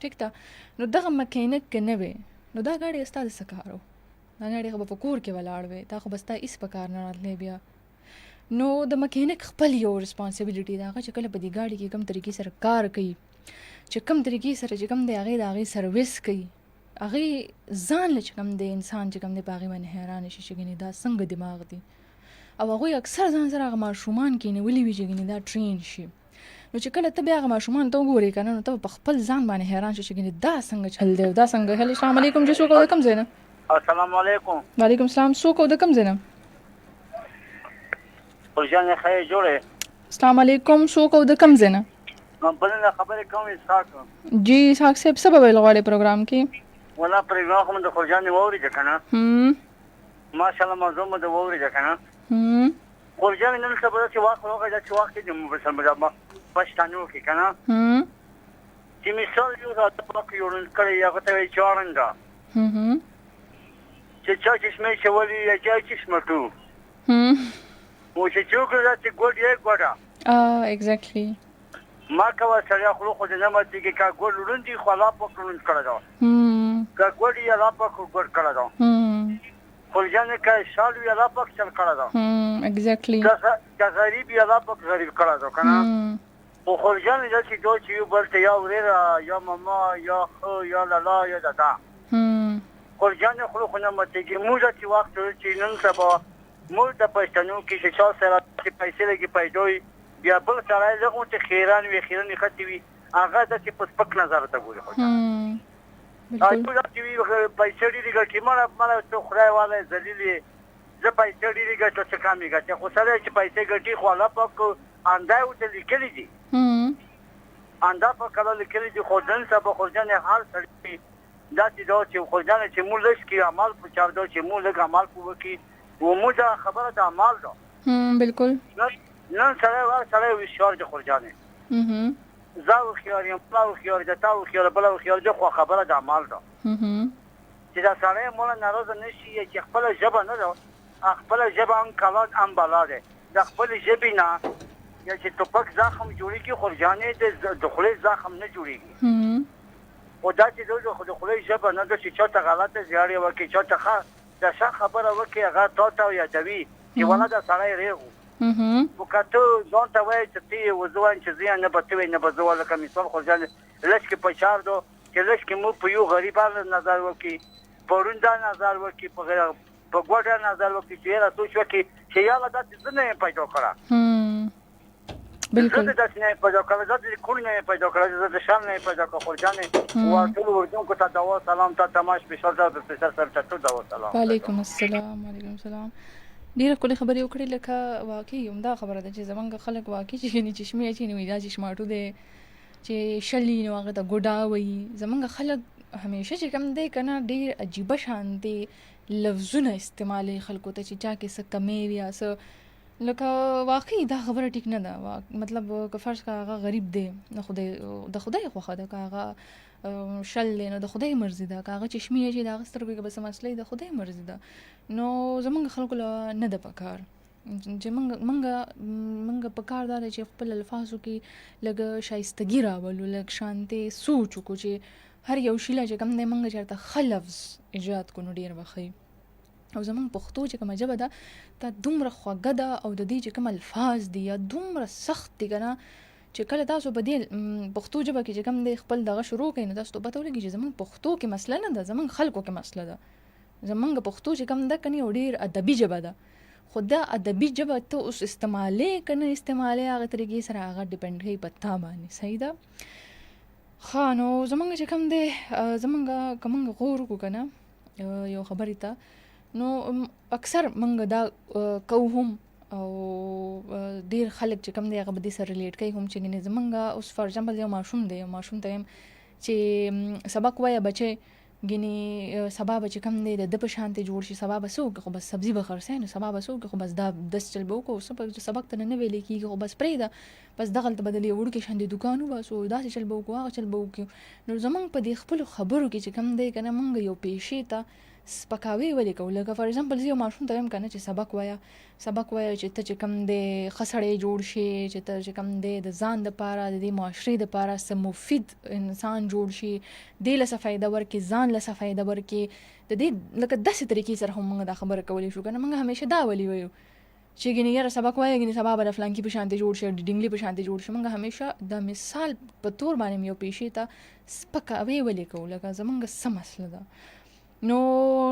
Speaker 1: ټیک ده نو دغه مکینک که نه وی نو دا گاډی ستا د څه کار و دا گاډی خو به په کور کې ولاړ وی دا خو به ستا هېڅ په کار نه راتلی بیا نو د مکینک خپل یو ریسپانسبیلیټي ده هغه چې کله په دې گاډي کې کوم طریقې سره کار کوي چې کوم طریقې سره چې کوم دی هغې د هغې سروس کوي هغې ځان له چې کوم دی انسان چې کوم دی په هغې باندې حیرانه شي چې ګنې دا څنګه دماغ دی او هغوی اکثر ځان سره هغه ماشومان کېنولي وي چې ګنې دا ټرین شي نو چې کله ته بیا هغه ماشومان ته وګورې که نه نو ته په خپل ځان باندې حیران شي چې ګنې دا څنګه چل دی او دا څنګه هلو السلام علیکم جی څوک او د کوم ځای نه
Speaker 5: السلام علیکم
Speaker 1: وعلیکم السلام څوک او د کوم ځای نه
Speaker 5: پرجانې ښه جوړې
Speaker 1: السلام علیکم څوک او د کوم ځای نه
Speaker 5: بلنه خبرې کوم اسحاق
Speaker 1: جی اسحاق صاحب څه به ویل غواړې پروګرام کې
Speaker 5: ولا پروګرام خو د خورجانې واورېده که نه ماشاءالله موضوع مو د واورېده که نه خورجانې نن سبا داسې وخت راغی دا چې وخت یې د پښتنو کې که نه چې مثال یو راته پاک یوړل کړی هغه ته وایي چارنګه چې چا چشمې چولي یا چا چشمټو و چې څوک داسې ګوډ یې ګوډه
Speaker 1: ایگزیکټلی
Speaker 5: ما کوه سړیا خلو خو د نه ماتېږي که ګوډ لوړوندي خو الله پاک لوړوند کړی ده که ګوډ یې الله پاک ګوډ کړی ده خورجانې که شال وي الله پاک شل کړی ده
Speaker 1: ایگزیکټلی
Speaker 5: که غریب یې الله پاک غریب کړی ده که نه خو خورجانې داسې دا چې یو بل ته یا ورېره یا ماما یا ښه یا لالا یا دادا خورجانې خلو خو نه ماتېږي موږ داسې وخت چې نن سبا موږ د پښتنو کې چې چا سره چې پیسې لږې پیدا وي بیا بل سړی دغه غوندې خیران وي خیرن یې ښتې وي هغه داسې په سپک نظر ته ګوري خورجانې داسې وي پیسې ډېرې ګټي مړه څه خدای والی ذلیل یې زه پیسې ډېرې ګټه څه کمې ګټې خو سړی چې پیسې ګټي خو الله پاک اندا یې ورته لیکلي دي اندا په کله لیکلي دي خو نن سبا خورجانې هر سړي داسې دا چې خورجانې چې موږ لږ کړي عمل په چار دا چې موږ لږ عمل په وکړي و موږ دا خبره د عمل ده
Speaker 1: بالکل
Speaker 5: نن سړی هوښیار دی خورجانې زه هوښیار یم پلا هوښیار دی تا هوښیار بله هوښیار دی خو خبره د عمل ده چې دا سړی موږ ناروغه نه شي چې خپله ژبه نه ده خپله ژبه هم کلات هم بلا دی د خپلې ژبې نه یا چې ټوپک زخم جوړېږي خورجانې د خولې زخم نه جوړېږي خو دا چې د خولې ژبه نه ده چې چا ته غلطه زیاړې وکړي چا ته ښه د ښه خبره وکړي هغه تا ته یادوي چې ولا دا سړی ریغ و خو که ته ځان ته وایې چې ته یې وزه وایم چې زه یې نه به ته وایې نه به زه وه لکه مثال خورجانې لږ کې فشار ده چې لږ کې موږ په یو غریب نظر وکړي په ړونده نظر وکړي په ګوډه نظر وکړي چې یاره سوچ وکړي چې یاله داسې زه نه یم پیدا کړه زه داسې نه یم پیدا کړه زه د کوڼ نه یم پیدا کړه زه د شام نه یم پیدا کړه خورجانې ټولو اردونکو ته دوا سلام تا تماش فشار ده د فشار سره ته ټول دوا سلام
Speaker 1: وعلیکم السلام ډیره کولې خبرې وکړې لکه واقعي همدا خبره ده چې زمونږ خلک واقعي چې چشمې اچي نو دا چشماټو دی چې شلي نو هغه ته ګوډا وایي زمونږ خلک همیشه چې کوم دی که نه ډېر عجیبه شان دی لفظونه استعمالوي خلکو ته چې چا کې څه کمی وي یا څه لکه واقعي دا خبره ټیک نه ده مطلب که فرض که هغه غریب دی د خدای خوښه ده که هغه شل دی نو د خدای مرضي ده که هغه چشمې اچي د هغه سترګو کې به څه مسله د خدای مرضي ده نو زمونږ خلکو له نه ده پکار چې موږ پکار دا دی چې خپل الفاظو کې لږ شایستګي راولو لږ شانتې سوچ وکړو چې هر یو شي لا چې کوم دی موږ چېرته ښه لفظ ایجاد کړو نو ډېر به ښه او زمونږ پښتو چې کومه ژبه ده دا دومره خوږه ده او د دې چې کوم الفاظ دي یا دومره سخت دي که نه چې کله تاسو په دې پښتو ژبه کې چې کوم دی خپل دغه شروع کوئ نو تاسو ته پته ولګي چې زمونږ پښتو کې مسله نه ده زمونږ خلکو کې مسله ده زمونږ پښتو چې کوم ده که نه یو ډېر ادبي ژبه ده خو دا ادبي ژبه ته اوس استعمالې که نه استعمالې هغه طریقې سره هغه ډیپنډ کوي په تا باندې صحیح ده ښه نو زمونږ چې کوم دی زمونږ که موږ غور وکړو که نه یو خبرې ته نو اکثر موږ دا کوو هم او ډېر خلک چې کوم دی هغه به دې سره ریلیټ کوي هم چې ګنې زمونږ اوس فار ایگزامپل یو ماشوم دی یو ماشوم ته وایم چې سبق وایه بچی ګنې سبا به چې کوم دی د ده په شانتې جوړ شي سبا به څه وکړي خو بس سبزي به خرڅوي نو سبا به څه وکړي خو بس دا دس چل به وکړو سبق ته نه ویلی کېږي خو بس پرېږده بس دغلته به د یو وړوکې شانتې دوکان وباسو داسې چل به وکړو هغه چل به وکړو نو زمونږ په دې خپلو خبرو کې چې کوم دی که نه موږ یو پیشې ته سپکاوی ولې کوو لکه فار ایگزامپل زه یو ماشوم ته وایم که نه چې سبق وایه چې ته چې کوم دی ښه سړی جوړ شي چې ته چې کوم دی د ځان دپاره د دې معاشرې دپاره څه مفید انسان جوړ شي دې له څه فایده ورکړي ځان له څه فایده ورکړي د دې لکه داسې طریقې سره هم موږ دا خبره کولی شو که نه موږ همیشه دا ولې وایو چې ګینې یاره سبق وایه ګینې سبا به د فلانکي په شانتې جوړ شي د ډنګلي په شانتې جوړ شي موږ همیشه د مثال په تور باندې یو پیشې ته سپکاوی ولې کوو لکه زموږ څه مسله ده نو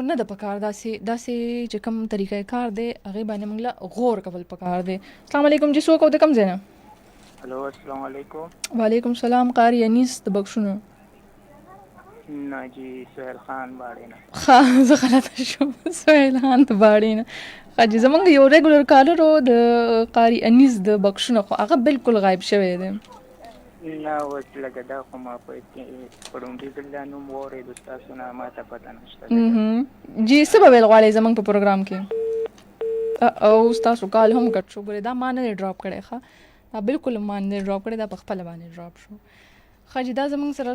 Speaker 1: نه د پکار داسې چې کوم طریقه کار دی هغې باندې موږ له غور کول پکار دی السلام علیکم جی څوک او د کوم ځای نه
Speaker 6: هلو السلام علیکم
Speaker 1: وعلیکم السلام قاری انیس د بخښنو
Speaker 6: نه جی سهیل خان باړې نه
Speaker 1: ښه زه غلطه شوم سهیل خان د باړې نه ښه جی زموږ یو ریګولر کالر و د قاری انیس د بخښنو خو هغه بالکل غایب شوی دی
Speaker 6: نه اوس لکه دا خو ما په لومړي ځل دا نوم واورېدو ستاسو نه ما ته پته نشته
Speaker 1: جی څه به ویل غواړئ زموږ په پروګرام کې او ستاسو کال هم کټ شو ګورې دا ما نه دی ډراپ کړی ښه دا بالکل ما نه دی ډراپ کړی دا په خپله باندې ډراپ شو ښه جی دا زموږ سره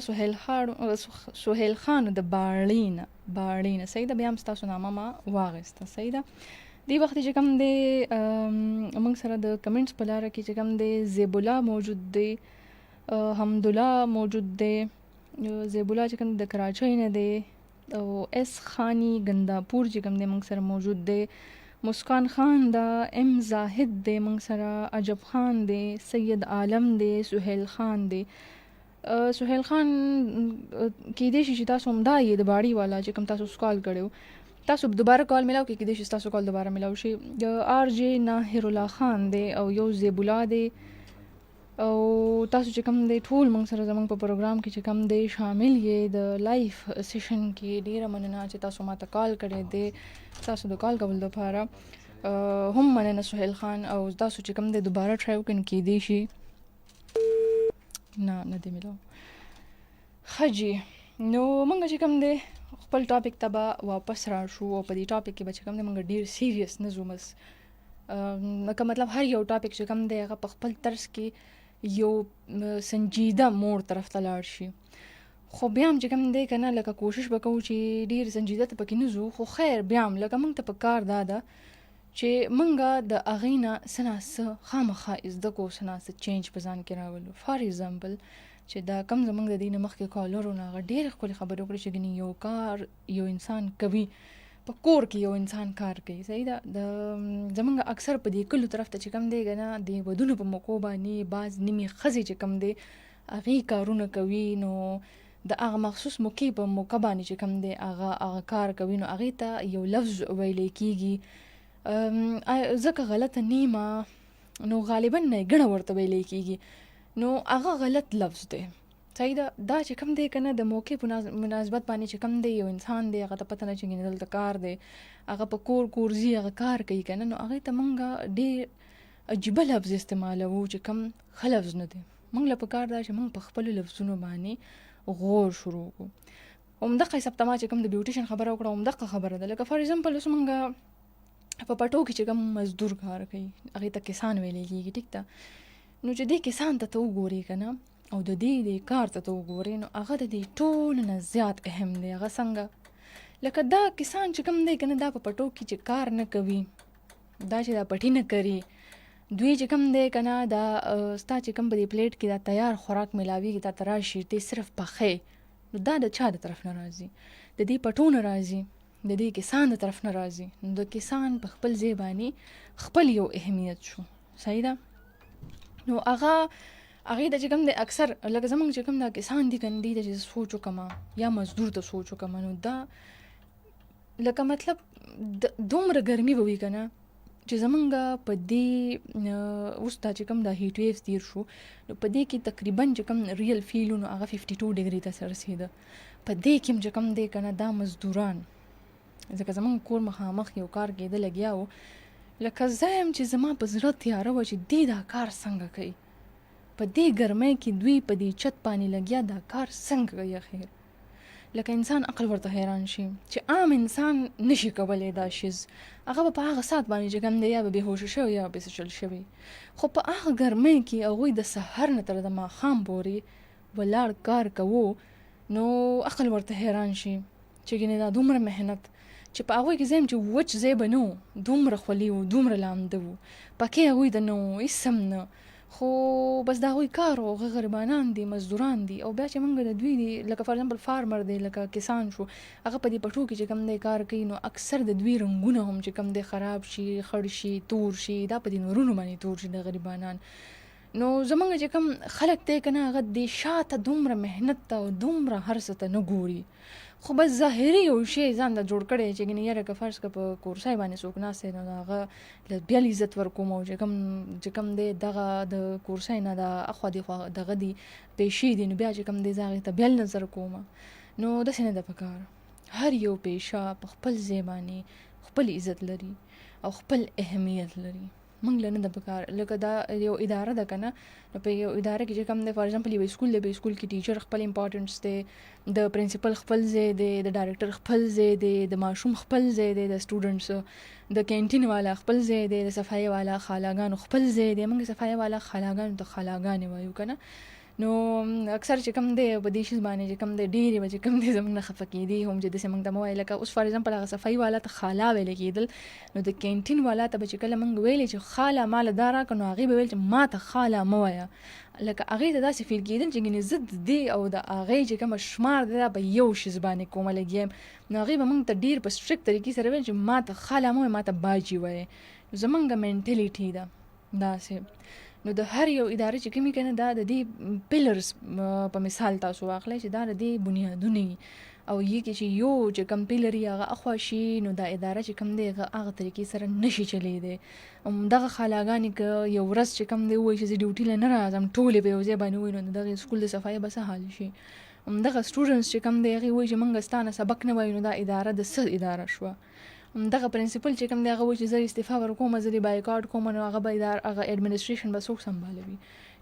Speaker 1: سهیل خان د باړې نه صحیح ده بیا هم ستاسو نامه ما واخیسته صحیح ده دې وخت چې کوم دی موږ سره د کمنټس په لاره کې چې کوم دی زیب الله موجود دی حمدالله موجود دی زیب الله چې کوم د کراچۍ نه دی او اس خانی ګنداپور چې کوم دی موږ سره موجود دی مسکان خان دا ام زاهد دی موږ سره عجب خان دی سید عالم دی سهیل خان دی سهیل خان کېدای شي چې تاسو همدا یې د باړې والا چې کوم تاسو کال کړی و تاسو دوباره کال ملاو کې کېدای شي ستاسو کال دوباره ملاو شي آر جے ناهر الله خان دی او یو زیب الله دی او تاسو چې کوم دی ټول موږ سره زموږ په پروګرام کې چې کوم دی شامل یې د لایف سیشن کې ډیره مننه چې تاسو ماته کال کړی دی تاسو د کال کول دپاره هم مننه سهیل خان او تاسو چې کوم دی دوباره ټرای وکړئ کېدای شي نه دی ملاو ښه جي نو موږ چې کوم دی خپل ټاپک ته به واپس راشو او په دې ټاپک کې به چې کوم دی موږ ډېر سیریس نه ځو بس که مطلب هر یو ټاپک چې کوم دی هغه په خپل طرز کې یو سنجیده موړ طرف ته لاړ شي. خو بیا هم چې کوم دی که نه لکه کوشش به کوو چې ډېر سنجیده ته پکې نه ځو، خو خیر بیا هم لکه موږ ته په کار دا ده چې موږ د هغې نه څه نه څه خامخا زده کړو، څه نه څه چینج په ځان کې راولو. فار ایگزامپل چې دا کم زموږ د دې نه مخکې کالر و نو هغه ډېرې ښکلې خبرې وکړې چې ګنې یو کار یو انسان کوي، په کور کې یو انسان کار کوي. صحیح ده. د زمونږ اکثر په دې کلو طرف ته چې کم دی که نه د ودونو په موقعو باندې بعض نیمې ښځې چې کم دی هغې کارونه کوي، نو د هغه مخصوص موقع په موقع باندې چې کم دی هغه کار کوي، نو هغې ته یو لفظ ویلی کېږي. ځکه غلطه نیمه نو غالبا نه ګڼه ورته ویلی کېږي، نو هغه غلط لفظ دی. صحیح ده. دا چې کم دی که نه د موقع په مناسبت باندې چې کم دی یو انسان دی هغه ته پته نه چې ګنې دلته کار دی، هغه په کور ځي هغه کار کوي که نه، نو هغې ته موږ ډېر عجیبه لفظ استعمالوو چې کم ښه لفظ نه دی. موږ له پکار ده چې موږ په خپلو لفظونو باندې غور شروع کړو. همدغه حساب ته ما چې کوم د بیوټیشن خبره وکړه همدغه خبره ده. لکه فار ایگزامپل اوس موږ په پټو کې چې کوم مزدور کار کوي هغې ته کسان ویلی کېږي، ټیک ده. نو چې دې کسان ته وګورې که نه او د دې کار ته وګورې، نو هغه د دې ټولو نه زیات اهم دی. هغه څنګه لکه دا کسان چې کوم دی که نه دا په پټو کې چې کار نه کوي، دا چې دا پټي نه کوي، دوی چې کوم دی که نه دا ستا چې کوم په دې پلیټ کې دا تیار خوراک میلاویږي تا ته راشي ته صرف پخې، نو دا د چا د طرف نه راځي؟ د دې پټو نه راځي، د دې کسان د طرف نه راځي. نو د کسان په خپل ځای باندې خپل یو اهمیت شو. صحیح ده. نو هغې ته چې کوم دی اکثر لکه زمونږ چې کوم دا کسان دي که نه دي ته چې سوچ وکړمه یا مزدور ته سوچ وکړمه، نو دا لکه مطلب دومره ګرمي به وي که نه چې زمونږ په دې اوس دا چې کوم دا هیټ ویوز تیر شو، نو په دې کې تقریبا چې کوم ریل فیل نو هغه 52 ډګري ته رسېده. په دې کې چې کوم دی که نه دا مزدوران ځکه زمونږ کور مخامخ یو کار کېده لګیا و، لکه زه یم چې زما په زړه تیاره وه چې دې دا کار څنګه کوي، په دې ګرمۍ کې دوی په دې چت باندې لګیا دا کار څنګه کوي اخیر. لکه انسان عقل ورته حیران شي چې عام انسان نشي کولی دا شیز، هغه به په هغه ساعت باندې چې کوم دی یا به بېهوشه شوی یا به څه شوی، خو په هغه ګرمۍ کې هغوی د سحر نه تر د ماښام پورې ولاړ کار کوو، نو عقل ورته حیران شي چې ګنې دا دومره محنت چې په هغوی کې زه یم چې وچ ځای به نه و، دومره خولي و، دومره لامده و، پکې هغوی ته نه و، هېڅ هم نه، خو بس دا هغوی کار و، هغه غریبانان دي، مزدوران دي. او بیا چې موږ د دوی دي لکه فار ایگزامپل فارمر دی لکه کسان شو، هغه په دې پټو کې چې کوم دی کار کوي، نو اکثر د دوی رنګونه هم چې کوم دی خراب شي، خړ شي، تور شي، دا په دې نورونو باندې تور شي د غریبانان. نو زمونږ چې کوم خلک دی که نه هغه د شاته دومره محنت ته او دومره هر څه ته نه ګوري، خو بس ظاهري یو شی ځان ته جوړ کړی چې ګنې یاره که فرض که په کورسای باندې څوک ناست دی نو د هغه له بیا عزت ورکوم، او چې کوم دی دغه د کورسای نه د اخوا دېخوا دغه دي پیشې دي، نو بیا چې کوم دی زه هغې ته بیا نظر کوم. نو داسې نه ده پکار. هر یو پیشه په خپل ځای باندې خپل عزت لري او خپل اهمیت لري. موږ له نه ده پکار. لکه دا یو اداره ده که نه، نو په یو اداره کې چې کوم دی فار ایگزامپل یو اسکول دی، په اسکول کې ټیچر خپل امپارټنس دی، د پرنسپل خپل ځای دی، د ډایرکټر خپل ځای دی، د ماشوم خپل ځای دی، د سټوډنټس د کینټین والا خپل ځای دی، د صفایي والا خالاګانو خپل ځای دی. موږ صفایي والا خالاګانو ته خالاګانې وایو که نه. نو اکثر چې کوم دی په دې شیز باندې چې کوم دی ډېرې به چې کوم دی زموږ نه خفه کېدي هم چې داسې موږ ته مه وایي. لکه اوس فار ایگزامپل هغه صفایي والا ته خالا ویلی کېدل، نو د کینټین والا ته به چې کله موږ ویلې چې خاله ماله دا راکړه، نو هغې به ویل چې ما ته خاله مه وایه. لکه هغې ته داسې فیل کېدل چې ګنې زه د دې او د هغې چې کومه شمار دی دا په یو شیز باندې کومه لګیا یم. نو هغې به موږ ته ډېر په سټریکټ طریقې سره ویل چې ما ته خاله مه وایه، ما ته باجي وایه. زموږ منټلیټي ده داسې. نو د هر یو ادارې چې کومې که نه دا د دې پیلرز په مثال تاسو واخلئ چې دا د دې بنیادونه وي، او یې کې چې یو چې کوم پیلر یې هغه اخوا شي، نو دا اداره چې کوم دی هغه طریقې سره نشي چلیدی. دغه خالاګانې که یو ورځ چې کوم دی ووایي چې زه ډیوټي له نه راځم، ټولې به یو ځای باندې ووایي، نو د دغې سکول د صفایي به څه حال شي. دغه سټوډنټس چې کوم دی هغې وایي چې موږ ستا نه سبق نه وایو، نو دا اداره د څه اداره شوه. دغه پرنسپل چې کوم دی هغه وایي چې زه استعفا ورکوم، زه دې بایکاټ کوم، نو هغه به هغه ایډمنسټریشن به څوک سمبالوي؟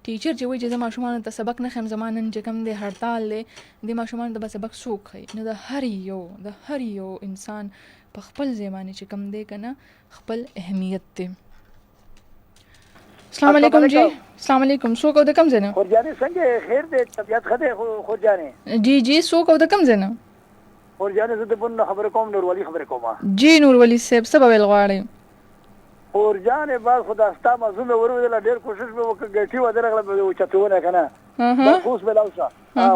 Speaker 1: ټیچر چې وایي چې زه ماشومانو ته سبق نه ښیم، زما نن چې کوم دی هړتال دی، دې ماشومانو ته به سبق څوک ښیي؟ نو د هر یو انسان په خپل ځای باندې چې کوم دی که نه خپل اهمیت دی. السلام علیکم جی السلام علیکم څوک او د کوم ځای نه
Speaker 2: خورجانې څنګه خیر دی طبیعت ښه دی خورجانې
Speaker 1: جی جی څوک او د کوم ځای نه
Speaker 2: خورجانې زه د بل نه خبرې کوم نورولي خبرې کوم
Speaker 1: جی نورولي صاحب څه به ویل غواړئ
Speaker 2: خورجانې بعد خو دا ستا موضوع مې ورولېده ډېر کوشش مې وکړ ګټي ودرغله اوچتونه که نه دا اوس مې لاو شه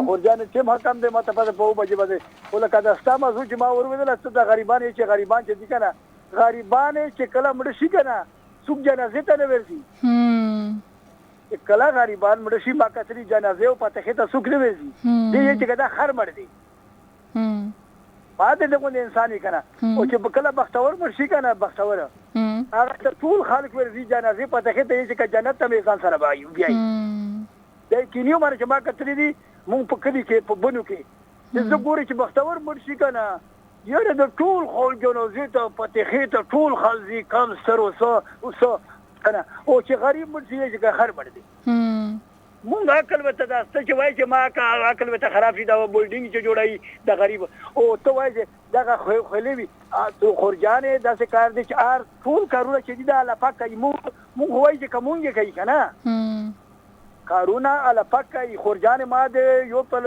Speaker 2: خورجانې ټیم حکم دی ما ته پته په 9 بجې باندې خو لکه دا ستا موضوع چې ما ورولېدله څه د غریبان یې چې غریبان چې دي که نه غریبان یې چې کله مړه شي که نه څوک جنازې ته نه ورځي چې کله غریبان مړه شي ما کتلي جنازې او پتخې ته څوک نه ورځي دې یې چې که دا خر مړ دی پاتې دغه انسان یې که نه او چې کله بختور مړ شي که نه بختوره هغه ته ټول خلک ورځي جنازې پتخې ته یې چې که جنت ته مې ځان سره بیایي دا کینیو باندې چې ما کتلي دي مونږ په کلي کې په بنو کې چې زه ګورې چې بختور مړ شي که نه یاره د ټول خلک جنازې ته پتخې ته ټول خلک کم ستر اوسه که نه او چې غریب مړ شي چې که خر مړ دی مونږ عقل ورته دا څه چې وایي چې ما عقل ورته خراب شي دا بولډینګ چې جوړوي د غریب او ته وایي چې دغه خولې وي خورجانې داسې کار دی چې ټول کارونه چې دي دا الله پاک کوي مونږ وایي چې که مونږ یې کوي که نه کارونه الله پاک کوي خورجانې ما د یو په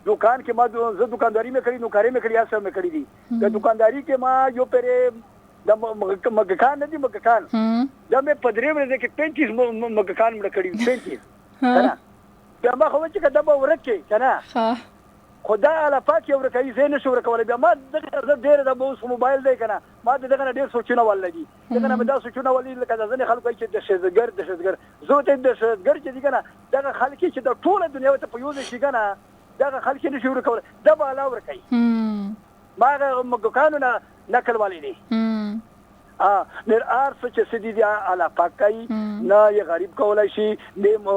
Speaker 2: دوکان کې ما زه دوکانداري مې کړې نوکري مې کړې هر څه مې کړې دي د دوکانداري کې ما یو پرې د مګکان نه دي مګکان دا مې په 3 ورځې کې 35 مګکان مړه کړي 35 کنه بیا ما خو چې کدا به ورکه کنه خدا الله پاک یو ورکه یې نه شو ورکول بیا ما دغه ډېر د اوس موبایل دی کنه ما دغه ډېر سوچونه ولګي دغه نه دا سوچونه ولې لکه ځنه خلکو چې د شزګر زه ته د شزګر چې دی کنه دغه خلک چې د ټوله دنیا ته په یوز شي کنه دغه خلک نه شو ورکول دا به الله ورکه ما مګکانو نه نکل والی دی نر ارس چې سدي دی الله پاک کوي نه یې غریب کولای شي نه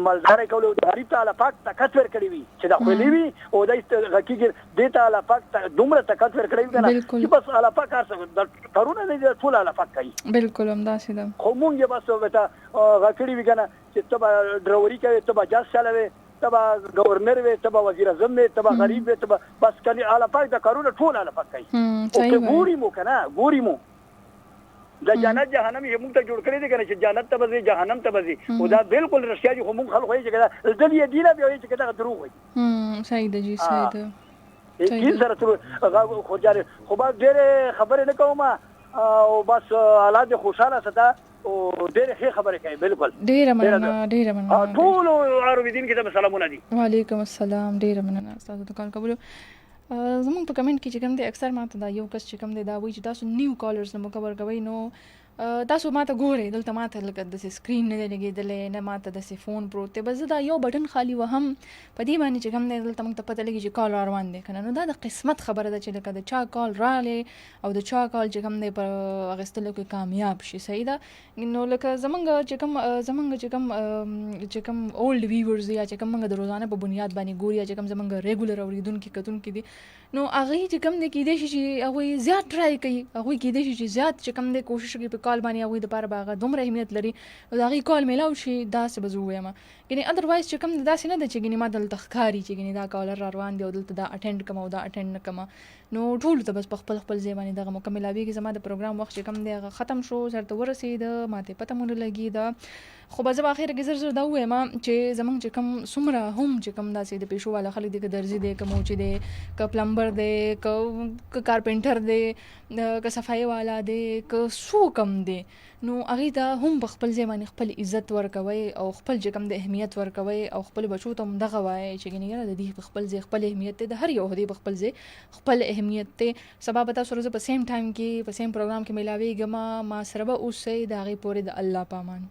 Speaker 2: مالدار کولای غریب ته الله پاک طاقت ور کړی وي چې دا خولي وي او د حقیقت د ته الله پاک دومره طاقت ور کړی وي چې بس الله پاک ارسه کارونه نه ټول الله پاک کوي
Speaker 1: بالکل هم دا سیده
Speaker 2: خو مونږ یې بس وته غکړی وي کنه چې تبا ډروري کوي تبا جاز چلوي تبا گورنر وي تبا وزیر اعظم وي تبا غریب وي تبا بس کله الله پاک د کارونه ټول الله پاک کوي او ګوري مو کنه ګوري مو د جنت جهنم یې موږ ته جوړ کړی دی کنه چې جنت ته بځي جهنم ته بځي او دا بالکل رښتیا دي خو موږ خلک وایي چې دا دل یې دی نه بیا وایي چې دا دروغ وایي
Speaker 1: صحیح ده جی صحیح ده
Speaker 2: کې سره ته خو جاره خو با ډېر خبرې نه کوم او بس حالات خوشاله ستا او ډېر ښه خبرې کوي بالکل
Speaker 1: ډېر مننه
Speaker 2: ټول عربي دین کې ته سلامونه دي
Speaker 1: وعلیکم السلام ډېر مننه تاسو ته کال قبول زمونږ په کمنټ کې چې کوم دی اکثر ماته دا یو کس چې کوم دی دا وایي چې تاسو نیو کالرز نه مو کور کوئ نو تاسو ماته ګورئ دلته ماته لکه داسې سکرین نه دی لګېدلی نه ماته داسې فون پروت دی بس زه دا یو بټن خالي وهم په دې باندې چې کوم دی دلته موږ ته پته لګي چې کال روان دی که نه نو دا د قسمت خبره ده چې لکه د چا کال راغلی او د چا کال چې کوم دی په اخیستلو کې کامیاب شي صحیح ده نو لکه زمونږ چې کوم اولډ ویورز یا چې کوم موږ د روزانه په بنیاد باندې ګوري یا چې کوم زمونږ ریګولر اورېدونکي کتونکي دي نو هغوی چې کوم دی کیدای شي چې هغوی زیات ټرای کوي هغوی کیدای شي چې زیات چې کوم دی کوشش کوي په کال باندې هغوی دپاره به هغه دومره اهمیت لري او د هغوی کال میلاو شي داسې به زه ووایم ګنې ادروایز چې کوم دی داسې نه ده چې ګنې ما دلته ښکاري چې ګنې دا کالر را روان دی او دلته دا اټینډ کوم او دا اټینډ نه کوم نو ټولو ته بس په خپل ځای باندې دغه موقع میلاویږي زما د پروګرام وخت چې کوم دی هغه ختم شو سر ته ورسېده ما ته پته مو نه لګېده خو به زه به اخر کې زر دا ووایم چې زموږ چې کوم څومره هم چې کوم داسې د پیشو والا خلک دي که درزي دی که موچي دی که پلمبر دی که کارپینټر دی که صفایي والا دی که څوک هم دی نو هغوی ته هم په خپل ځای باندې خپل عزت ورکوئ او خپل چې کوم د اهمیت ورکوئ او خپل بچو ته هم دغه وایئ چې ګنې یاره د دې په خپل ځای خپل اهمیت دی د هر یو هدی په خپل ځای خپل اهمیت دی سبا به تاسو سره زه په سیم ټایم کې په سیم پروګرام کې میلاویږم ما سره به اوسئ د هغې پورې د الله په امان